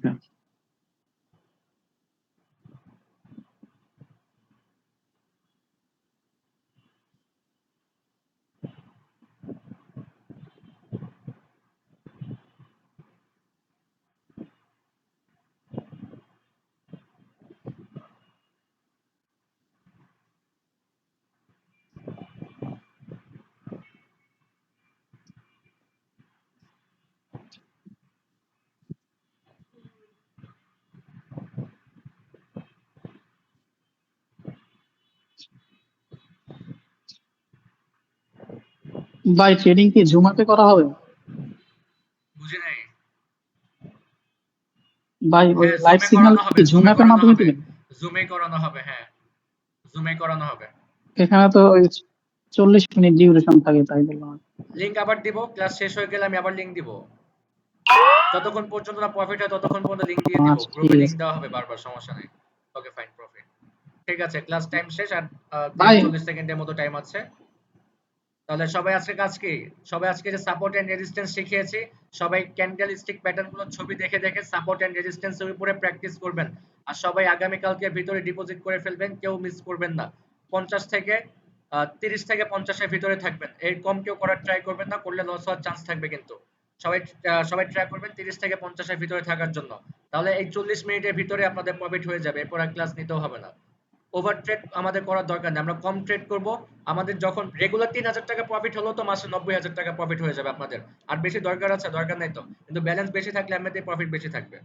ভাই ট্রেডিং কি জুম অ্যাপে করা হবে? বুঝি নাই। ভাই ওই হ্যাঁ লাইভ জুমে সিগন্যাল করানো হবে, কি জুম জুমে অ্যাপের করানো মাধ্যমে হবে, দিবেন? জুমে করানো হবে। হ্যাঁ জুমে করানো হবে। এখানে তো ওই 40 মিনিট ডিউরেশন থাকে, তাই বললাম। লিংক আবার দিব, ক্লাস শেষ হয়ে গেলে আমি আবার লিংক দিব। যতক্ষণ পর্যন্ত না প্রফিট হয় ততক্ষণ পর্যন্ত লিংক দিয়ে দিব। আচ্ছা ঠিক গ্রুপে লিংক আছে দেওয়া হবে বারবার, সমস্যা নেই। Okay fine, profit. ঠিক আছে ক্লাস টাইম শেষ আর ভাই। 40 সেকেন্ডের মতো টাইম আছে। তাহলে সবাই আজকে কাজ কি? সবাই আজকে যে সাপোর্ট এন্ড রেজিস্ট্যান্স শিখিয়েছি, সবাই ক্যান্ডেল স্টিক প্যাটার্ন গুলো ছবি দেখে দেখে সাপোর্ট এন্ড রেজিস্ট্যান্স এর উপরে প্র্যাকটিস করবেন। আর সবাই আগামী কালকে ভিতরে ডিপোজিট করে ফেলবেন, কেউ মিস করবেন না। 50 থেকে 30 থেকে 50 এর ভিতরে থাকবেন, এর কম কেউ করার ট্রাই করবেন না, করলে লস হওয়ার চান্স থাকবে। কিন্তু সবাই সবাই ট্রাই করবেন 30 থেকে 50 এর ভিতরে থাকার জন্য। তাহলে এই 40 মিনিটের ভিতরে আপনাদের প্রফিট হয়ে যাবে, এরপর আর ক্লাস নিতেও হবে না। ওভার ট্রেড আমাদের করার দরকার নেই, আমরা কম ট্রেড করব। আমাদের যখন রেগুলার 3000 টাকা প্রফিট হলো তো মাসে 90,000 টাকা প্রফিট হয়ে যাবে আপনাদের। আর বেশি দরকার আছে? দরকার নাই তো, কিন্তু ব্যালেন্স বেশি থাকলে এমনিতেই প্রফিট বেশি থাকবে।